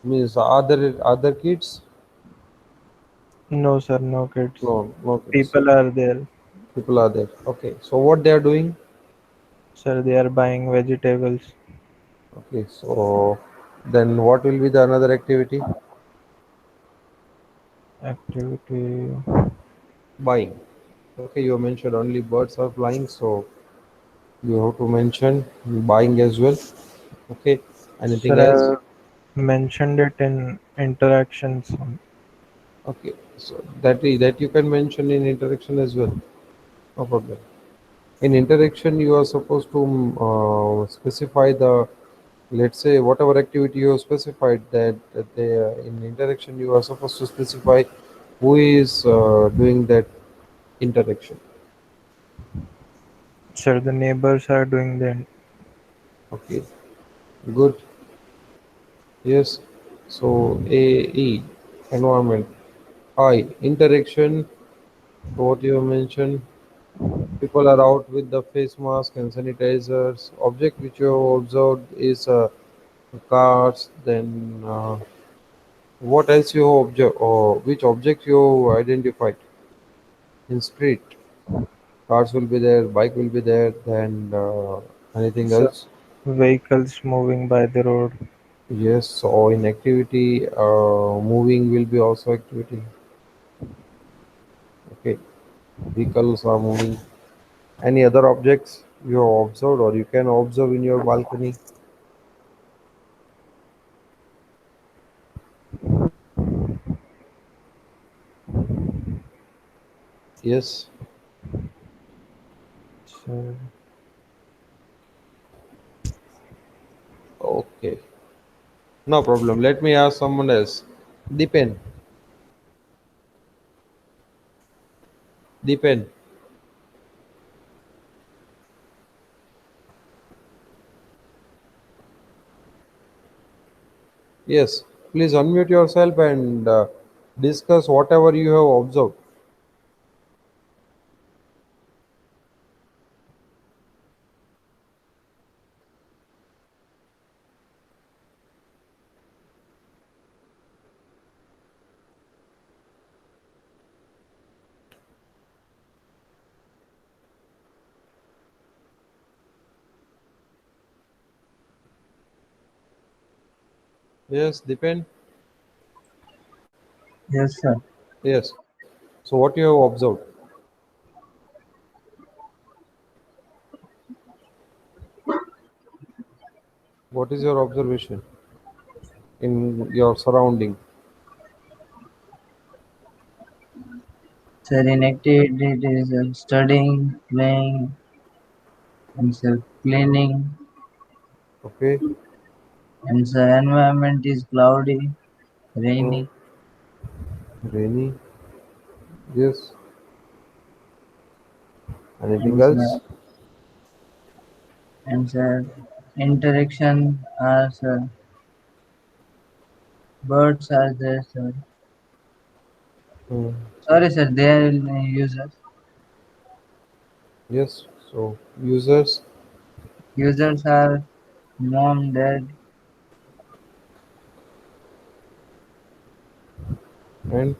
means are there other kids? No, sir, no kids. No, no kids. People are there. People are there. Okay. So what they are doing? Sir, they are buying vegetables. Okay. So then what will be the another activity? Activity. Buying. Okay. You mentioned only birds are flying, so you have to mention buying as well. Okay. Anything else? Sir, I mentioned it in interactions. Okay. So that you can mention in interaction as well. No problem. In interaction, you are supposed to specify the, let's say, whatever activity you have specified, that they, in interaction you are supposed to specify who is doing that interaction. Sir, the neighbors are doing the. Okay, good. Yes. So AE, environment. I, interaction. So what you have mentioned, people are out with the face mask and sanitizers. Object which you have observed is cars. Then what else you have observed, or which object you have identified in street? Cars will be there, bike will be there, then anything Sir, else? vehicles moving by the road. Yes. So in activity, moving will be also activity. Okay, vehicles are moving. Any other objects you have observed or you can observe in your balcony? Yes. Sir, Okay, no problem. Let me ask someone else. Deepen. Deepen. Yes. Please unmute yourself and discuss whatever you have observed. Yes, Deepen. Yes, sir. Yes. So what you have observed? What is your observation in your surrounding? Sir, in activities, studying, playing, and sir, cleaning, Okay. and sir, environment is cloudy, Hmm. rainy, Rainy. Yes. Anything and sir, else? and sir, interaction are sir, birds are there, sir. Hmm. Sorry, sir, they are users. Yes. So users Users are mom, dad, and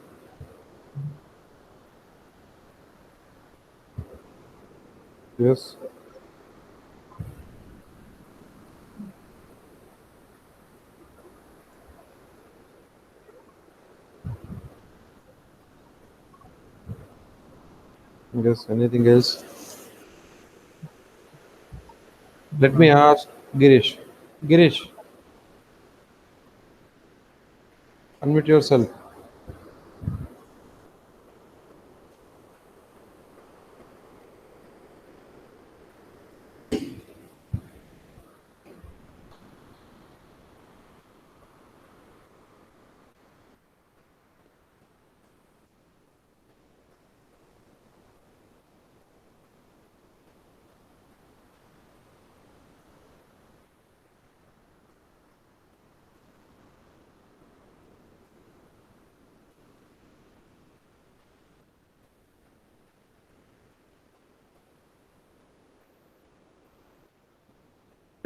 yes. Yes. Anything else? Let me ask Girish. Girish, unmute yourself.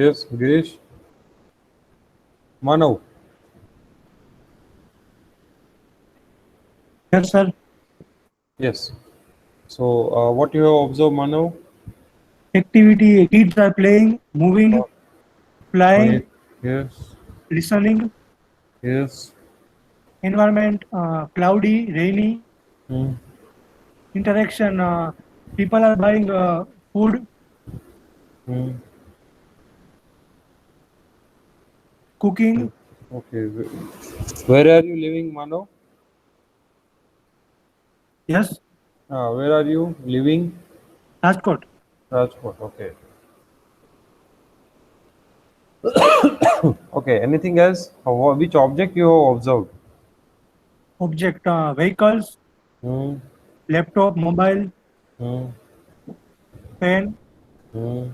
Yes, Girish. Manav. Yes, sir. Yes. So, what you have observed, Manav? Activity, kids are playing, moving, Yes. flying, Yes. listening. Yes. Environment, cloudy, rainy. Hmm. Interaction, people are buying food, Hmm. cooking. Okay. Where are you living, Manav? Yes, Where are you living? Rajkot. Rajkot. Okay. Okay. Anything else? Which object you have observed? Object, vehicles, Hmm. laptop, mobile, Hmm. pen, Hmm.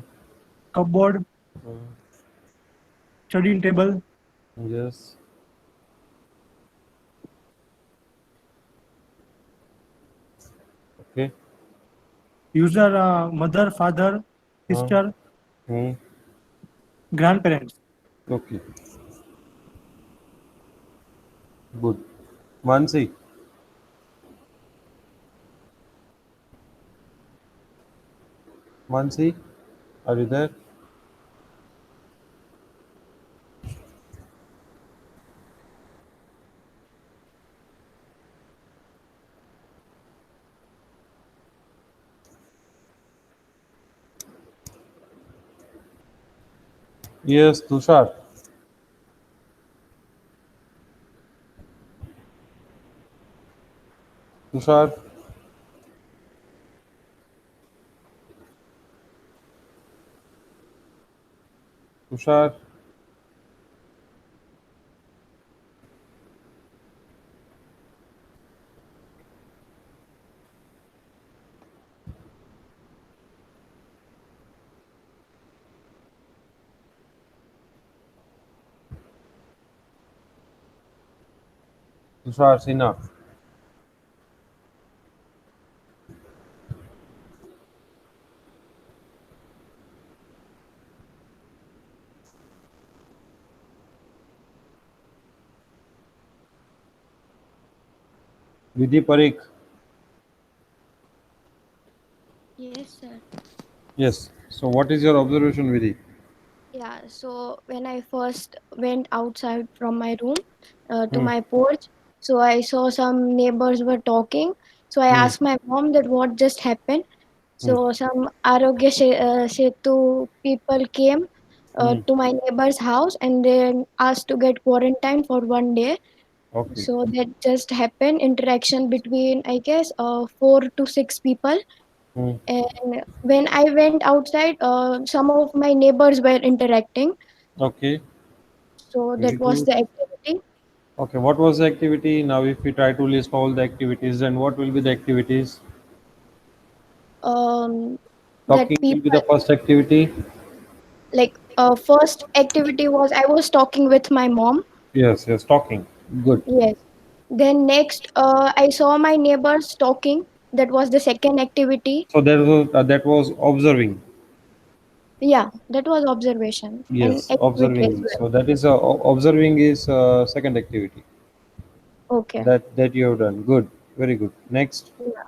cupboard, Hmm. studying table, Yes. Okay. user, mother, father, Hmm. sister, Hmm. grandparents. Okay. Good. Mansi. Mansi, are you there? Yes, Tushar. Tushar. Tushar. Tushar Sinha. Vidhi Parikh. Yes, sir. Yes. So, what is your observation, Vidhi? Yeah, so when I first went outside from my room to Hmm. my porch, so I saw some neighbors were talking. So I Hmm. asked my mom that what just happened. Hmm. So some Setu people came Hmm. to my neighbor's house and they asked to get quarantine for 1 day. Okay. So that just happened. Interaction between, I guess, 4 to 6 people. Hmm. And when I went outside, some of my neighbors were interacting. Okay. So Very that was good. the activity. Okay. What was the activity? Now, if we try to list all the activities, then what will be the activities? Um, that Talking will be people the first activity. first activity was I was talking with my mom. Yes. Yes. Talking. Good. Yes. Then next, I saw my neighbors talking. That was the second activity. So, that was observing. Yeah, that was observation and Yes, activity as observing. well. So that is observing is second activity Okay. that you have done. Good, very good. Next. Yeah.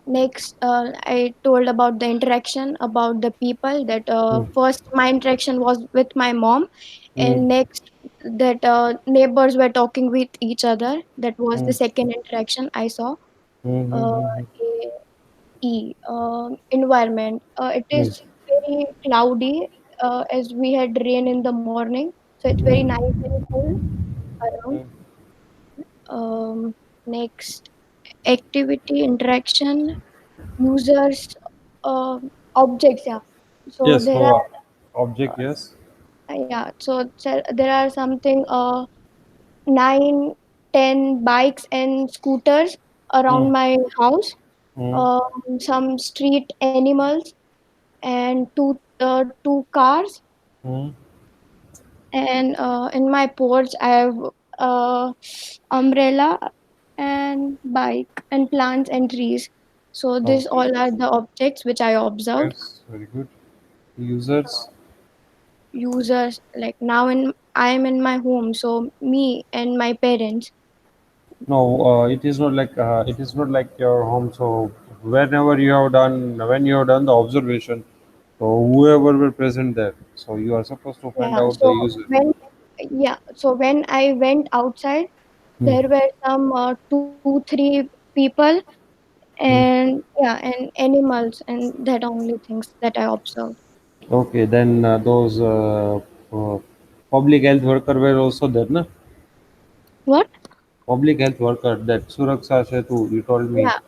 Next, I told about the interaction about the people. That Hmm. first my interaction was with my mom, Hmm. and next that neighbors were talking with each other. That was Hmm. the second interaction I saw. Hmm. Uh, Hmm. environment. It Hmm. is very cloudy as we had rain in the morning, so it's very nice and cool around. Hmm. Next activity interaction users objects, yeah. So Yes. there So are object. Yes. yeah, so there are something 9, 10 bikes and scooters Hmm. around my house, Hmm. some street animals and two cars. Hmm. And in my porch I have uh, umbrella and bike and plants and trees. So these Okay. all are the objects which I observed. Yes. Very good. Users. users. Like now I am in my home, so me and my parents. No, it is not like your home. So whenever you have done when you have done the observation, so whoever were present there, so you are supposed to find Yeah. out the user. So when I went outside, Hmm. there were some 2-3 people, Hmm. and yeah, and animals, and that only things that I observed. Okay, then those public health worker were also there, na? What? Public health worker, that Suraksha Setu, you told me. Yeah.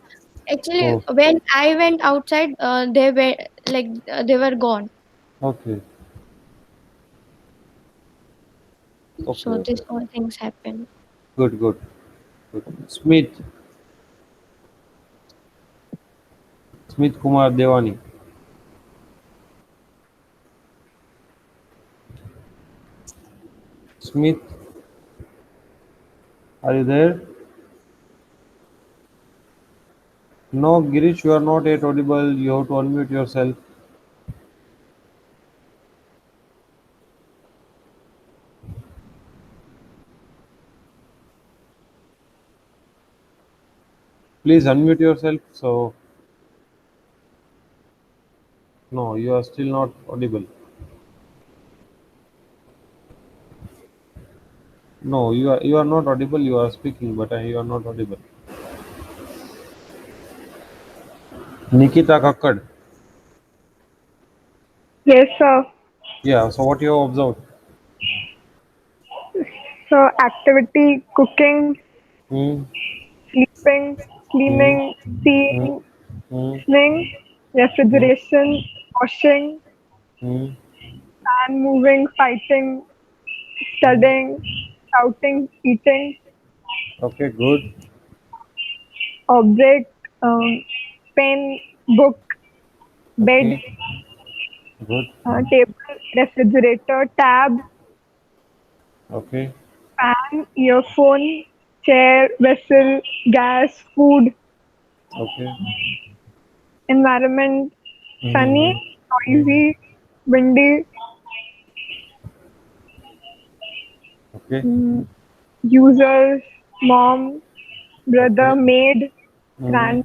Actually, So, when I went outside, they were like they were gone. okay, okay, So this okay. all things happened. Good, good, good. Smith Kumar Devani. Smith, are you there? No, Girish, you are not yet audible. You have to unmute yourself. Please unmute yourself. So, no, you are still not audible. No, you are not audible. You are speaking, but you are not audible. Nikita Kakkad. Yes, sir. Yeah. So what you have observed? So activity, cooking, Hmm. sleeping, Hmm. cleaning, Hmm. seeing, Hmm. listening, Hmm. refrigeration, washing, Hmm. fan moving, fighting, studying, shouting, eating, Okay. Good. object, pen, book, bed, Okay. Good. table, refrigerator, tab, Okay. fan, earphone, chair, vessel, gas, food, Okay. environment, sunny, Hmm. Hmm. noisy, windy, Okay. mm, users, mom, brother, Okay. maid, Hmm. grand.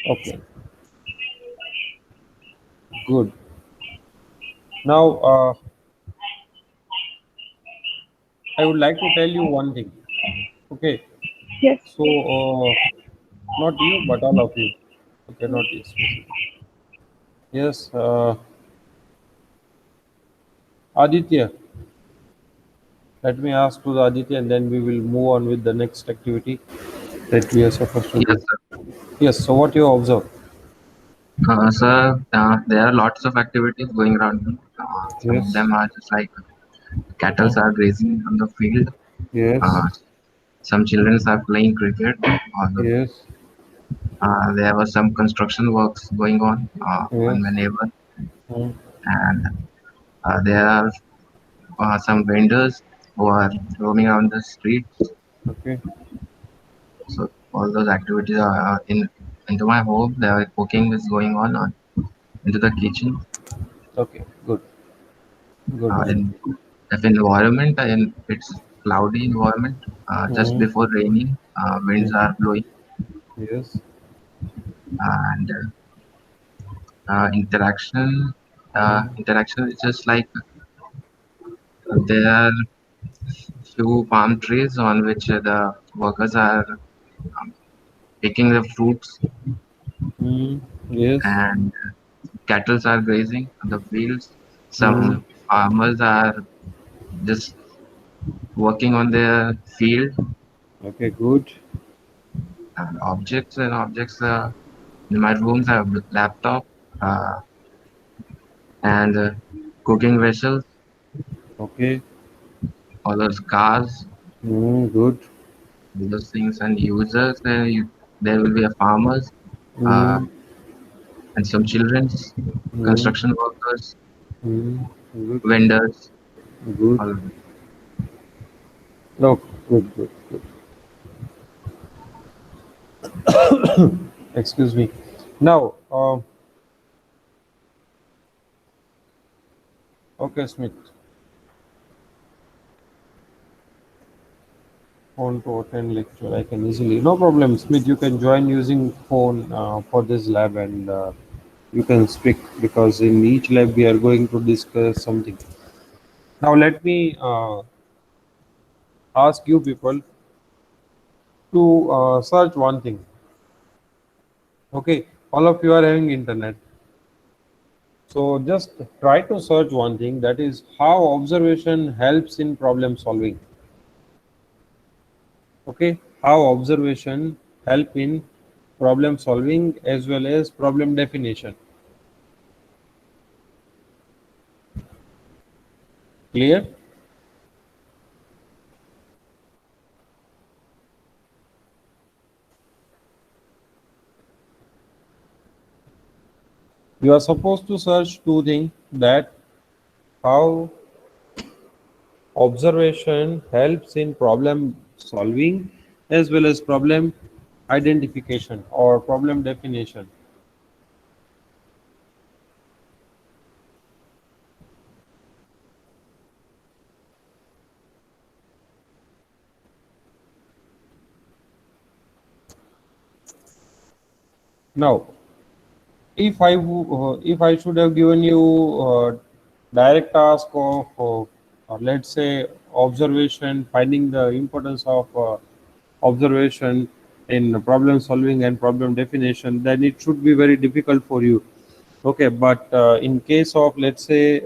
Okay. Good. Now, I would like to tell you one thing. Okay. Yes. So, not you, but all of you. Okay, not you specific. Yes. Aditya. Let me ask to the Aditya, and then we will move on with the next activity that we are supposed to Yes, do. Yes. So, what you observe? sir. There are lots of activities going around. Some of Yes. them are just like cattle Hmm. are grazing on the field. Yes. Uh, some children are playing cricket. Yes. There was some construction works going on Yes. my neighbor, Hmm. and there are some vendors who are roaming around the streets. Okay. So all those activities are into my home. The cooking is going on into the kitchen. Okay. Good. Good. Good. In if environment and it's cloudy environment, just Hmm. before raining, winds are blowing, Yes. and interaction Hmm. interaction is just like there are few palm trees on which the workers are um, picking the fruits, Hmm. Yes. and cattle are grazing on the fields. Hmm. Some farmers are just working on their field, Okay. Good. and objects. In my rooms, I have a laptop and cooking vessels, Okay. all those cars, Hmm. Good. all those things, and users. There will be a farmers uh, Hmm. and some children, Hmm. construction workers, Hmm. Good. vendors. Good. All No. Good. Good. Good. Excuse me. Now, Okay, Smith. Phone to attend lecture. I can easily. No problem, Smith. You can join using phone for this lab, and you can speak because in each lab we are going to discuss something. Now let me ask you people to search one thing. Okay, all of you are having internet. So just try to search one thing, that is how observation helps in problem solving. Okay, how observation help in problem solving as well as problem definition. Clear? You are supposed to search two things, that how observation helps in problem solving as well as problem identification or problem definition. Now, if I should have given you direct task of let's say observation, finding the importance of observation in problem solving and problem definition, then it should be very difficult for you. Okay, but in case of let's say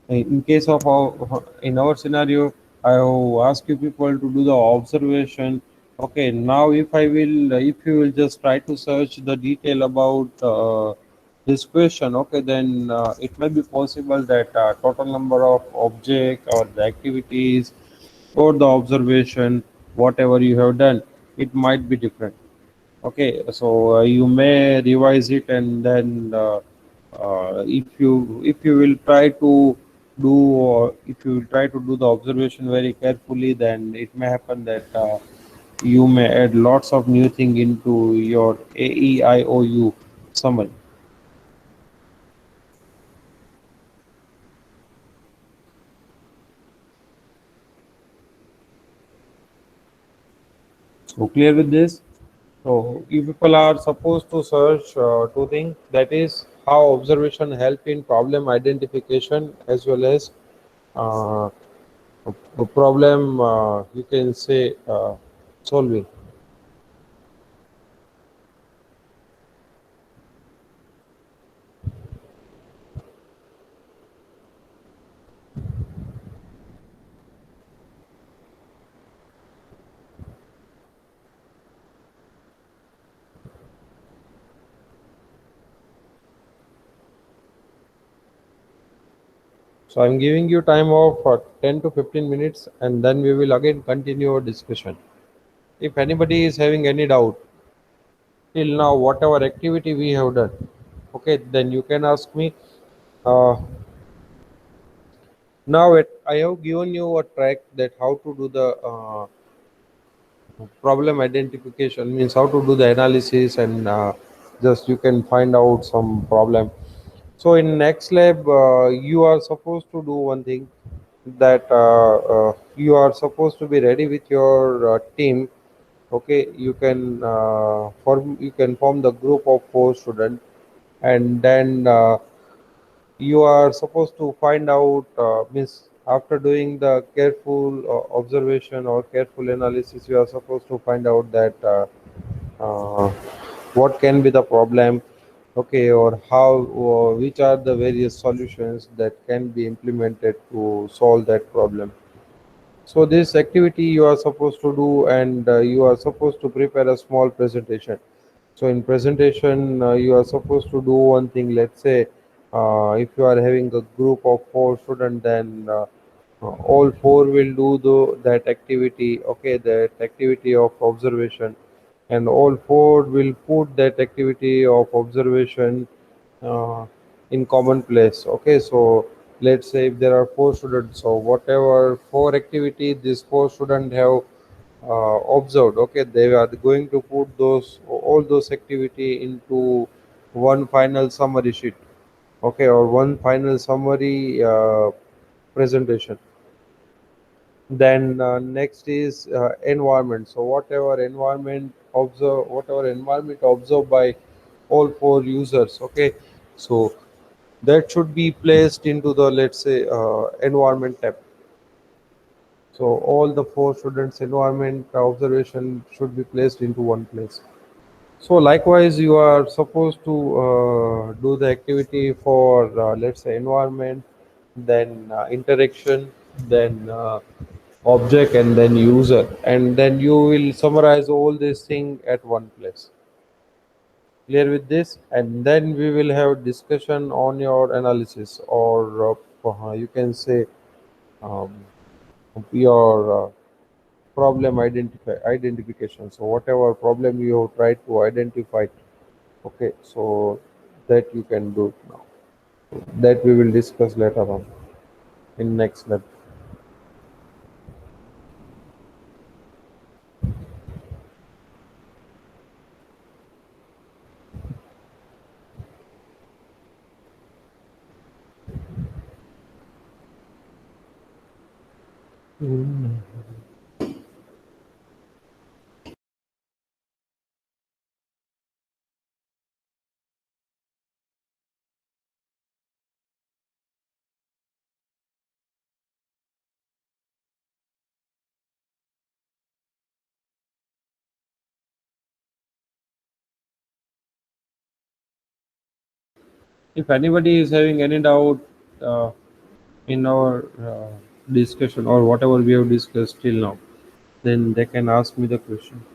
in case of our, in our scenario, I will ask you people to do the observation. Okay, now if you will just try to search the detail about this question, okay, then it may be possible that total number of object or the activities or the observation, whatever you have done, it might be different. Okay, so you may revise it, and then if you will try to do if you will try to do the observation very carefully, then it may happen that you may add lots of new thing into your AEIOU summary. So clear with this? So you people are supposed to search two things, that is how observation help in problem identification as well as uh, a problem you can say solving. So I'm giving you time of 10 to 15 minutes, and then we will again continue our discussion. If anybody is having any doubt till now, whatever activity we have done, okay, then you can ask me. Uh, I have given you a track that how to do the problem identification, means how to do the analysis, and just you can find out some problem. So in next lab, you are supposed to do one thing, that you are supposed to be ready with your team. Okay, you can form the group of 4 students, and then you are supposed to find out means after doing the careful observation or careful analysis, you are supposed to find out that uh, what can be the problem, okay, or how which are the various solutions that can be implemented to solve that problem. So this activity you are supposed to do, and you are supposed to prepare a small presentation. So in presentation, you are supposed to do one thing. Let's say if you are having a group of 4 students, then all four will do that activity. Okay, that activity of observation, and all four will put that activity of observation uh, in common place. Okay, so let's say if there are 4 students, so whatever four activity these 4 students have observed, okay, they are going to put those all those activity into one final summary sheet. okay, or one final summary presentation. Then next is environment. So whatever environment observed by all four users. Okay, so that should be placed into the, let's say, environment tab. So all the four students' environment observation should be placed into one place. So likewise, you are supposed to do the activity for, let's say, environment, then interaction, then object, and then user, and then you will summarize all these things at one place. Clear with this? And then we will have discussion on your analysis, or you can say um, your problem identification. So whatever problem you have tried to identify, okay, so that you can do it now. That we will discuss later on in next lab. If anybody is having any doubt uh, in our discussion or whatever we have discussed till now, then they can ask me the question.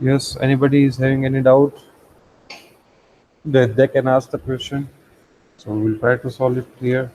Yes, anybody is having any doubt that they can ask the question. So we'll try to solve it here.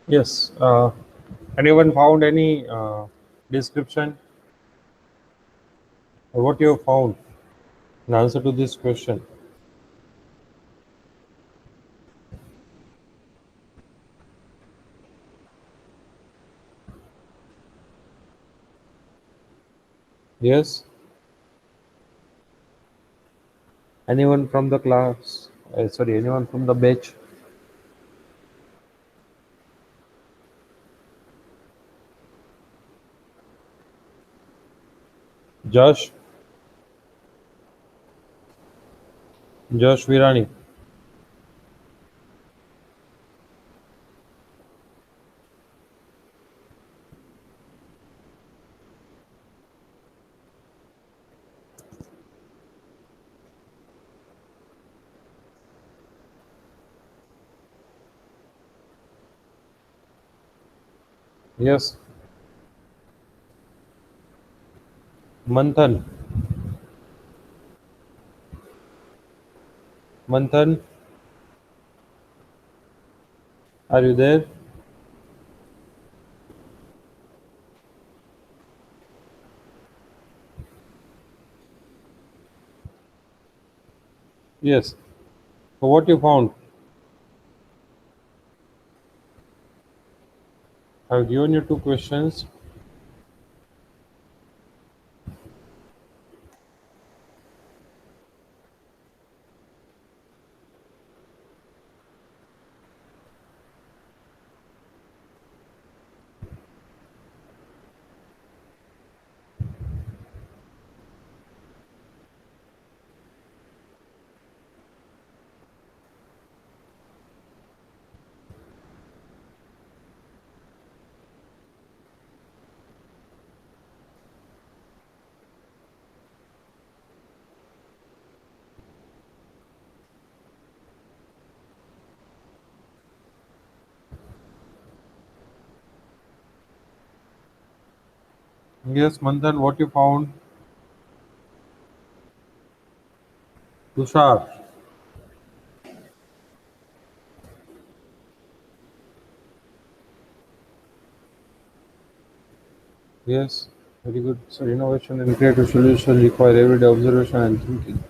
Yes. Anyone found any description or what you have found in answer to this question? Yes. Anyone from the class? Sorry, anyone from the batch? Josh? Josh Virani? Yes. Manthan? Manthan? Are you there? Yes. So what you found? I've given you two questions. Yes, Manthan, what you found? Tushar. Yes, very good. So innovation and creative solution require everyday observation and thinking.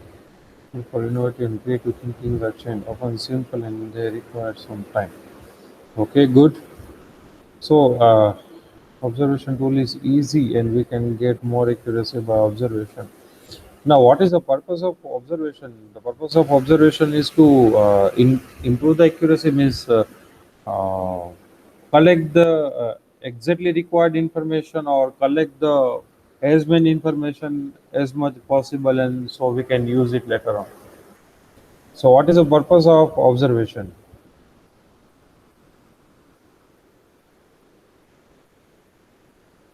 And for innovative and creative thinking, the change often simple and they require some time. Okay, good. So observation tool is easy and we can get more accuracy by observation. Now, what is the purpose of observation? The purpose of observation is to improve the accuracy, means uh, collect the exactly required information or collect the as many information as much possible, and so we can use it later on. So, what is the purpose of observation?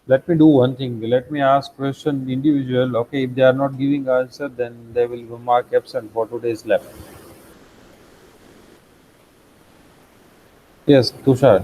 Let me do one thing. Let me ask question individual. Okay, if they are not giving answer, then they will mark absent for today's lab. Yes, Tushar.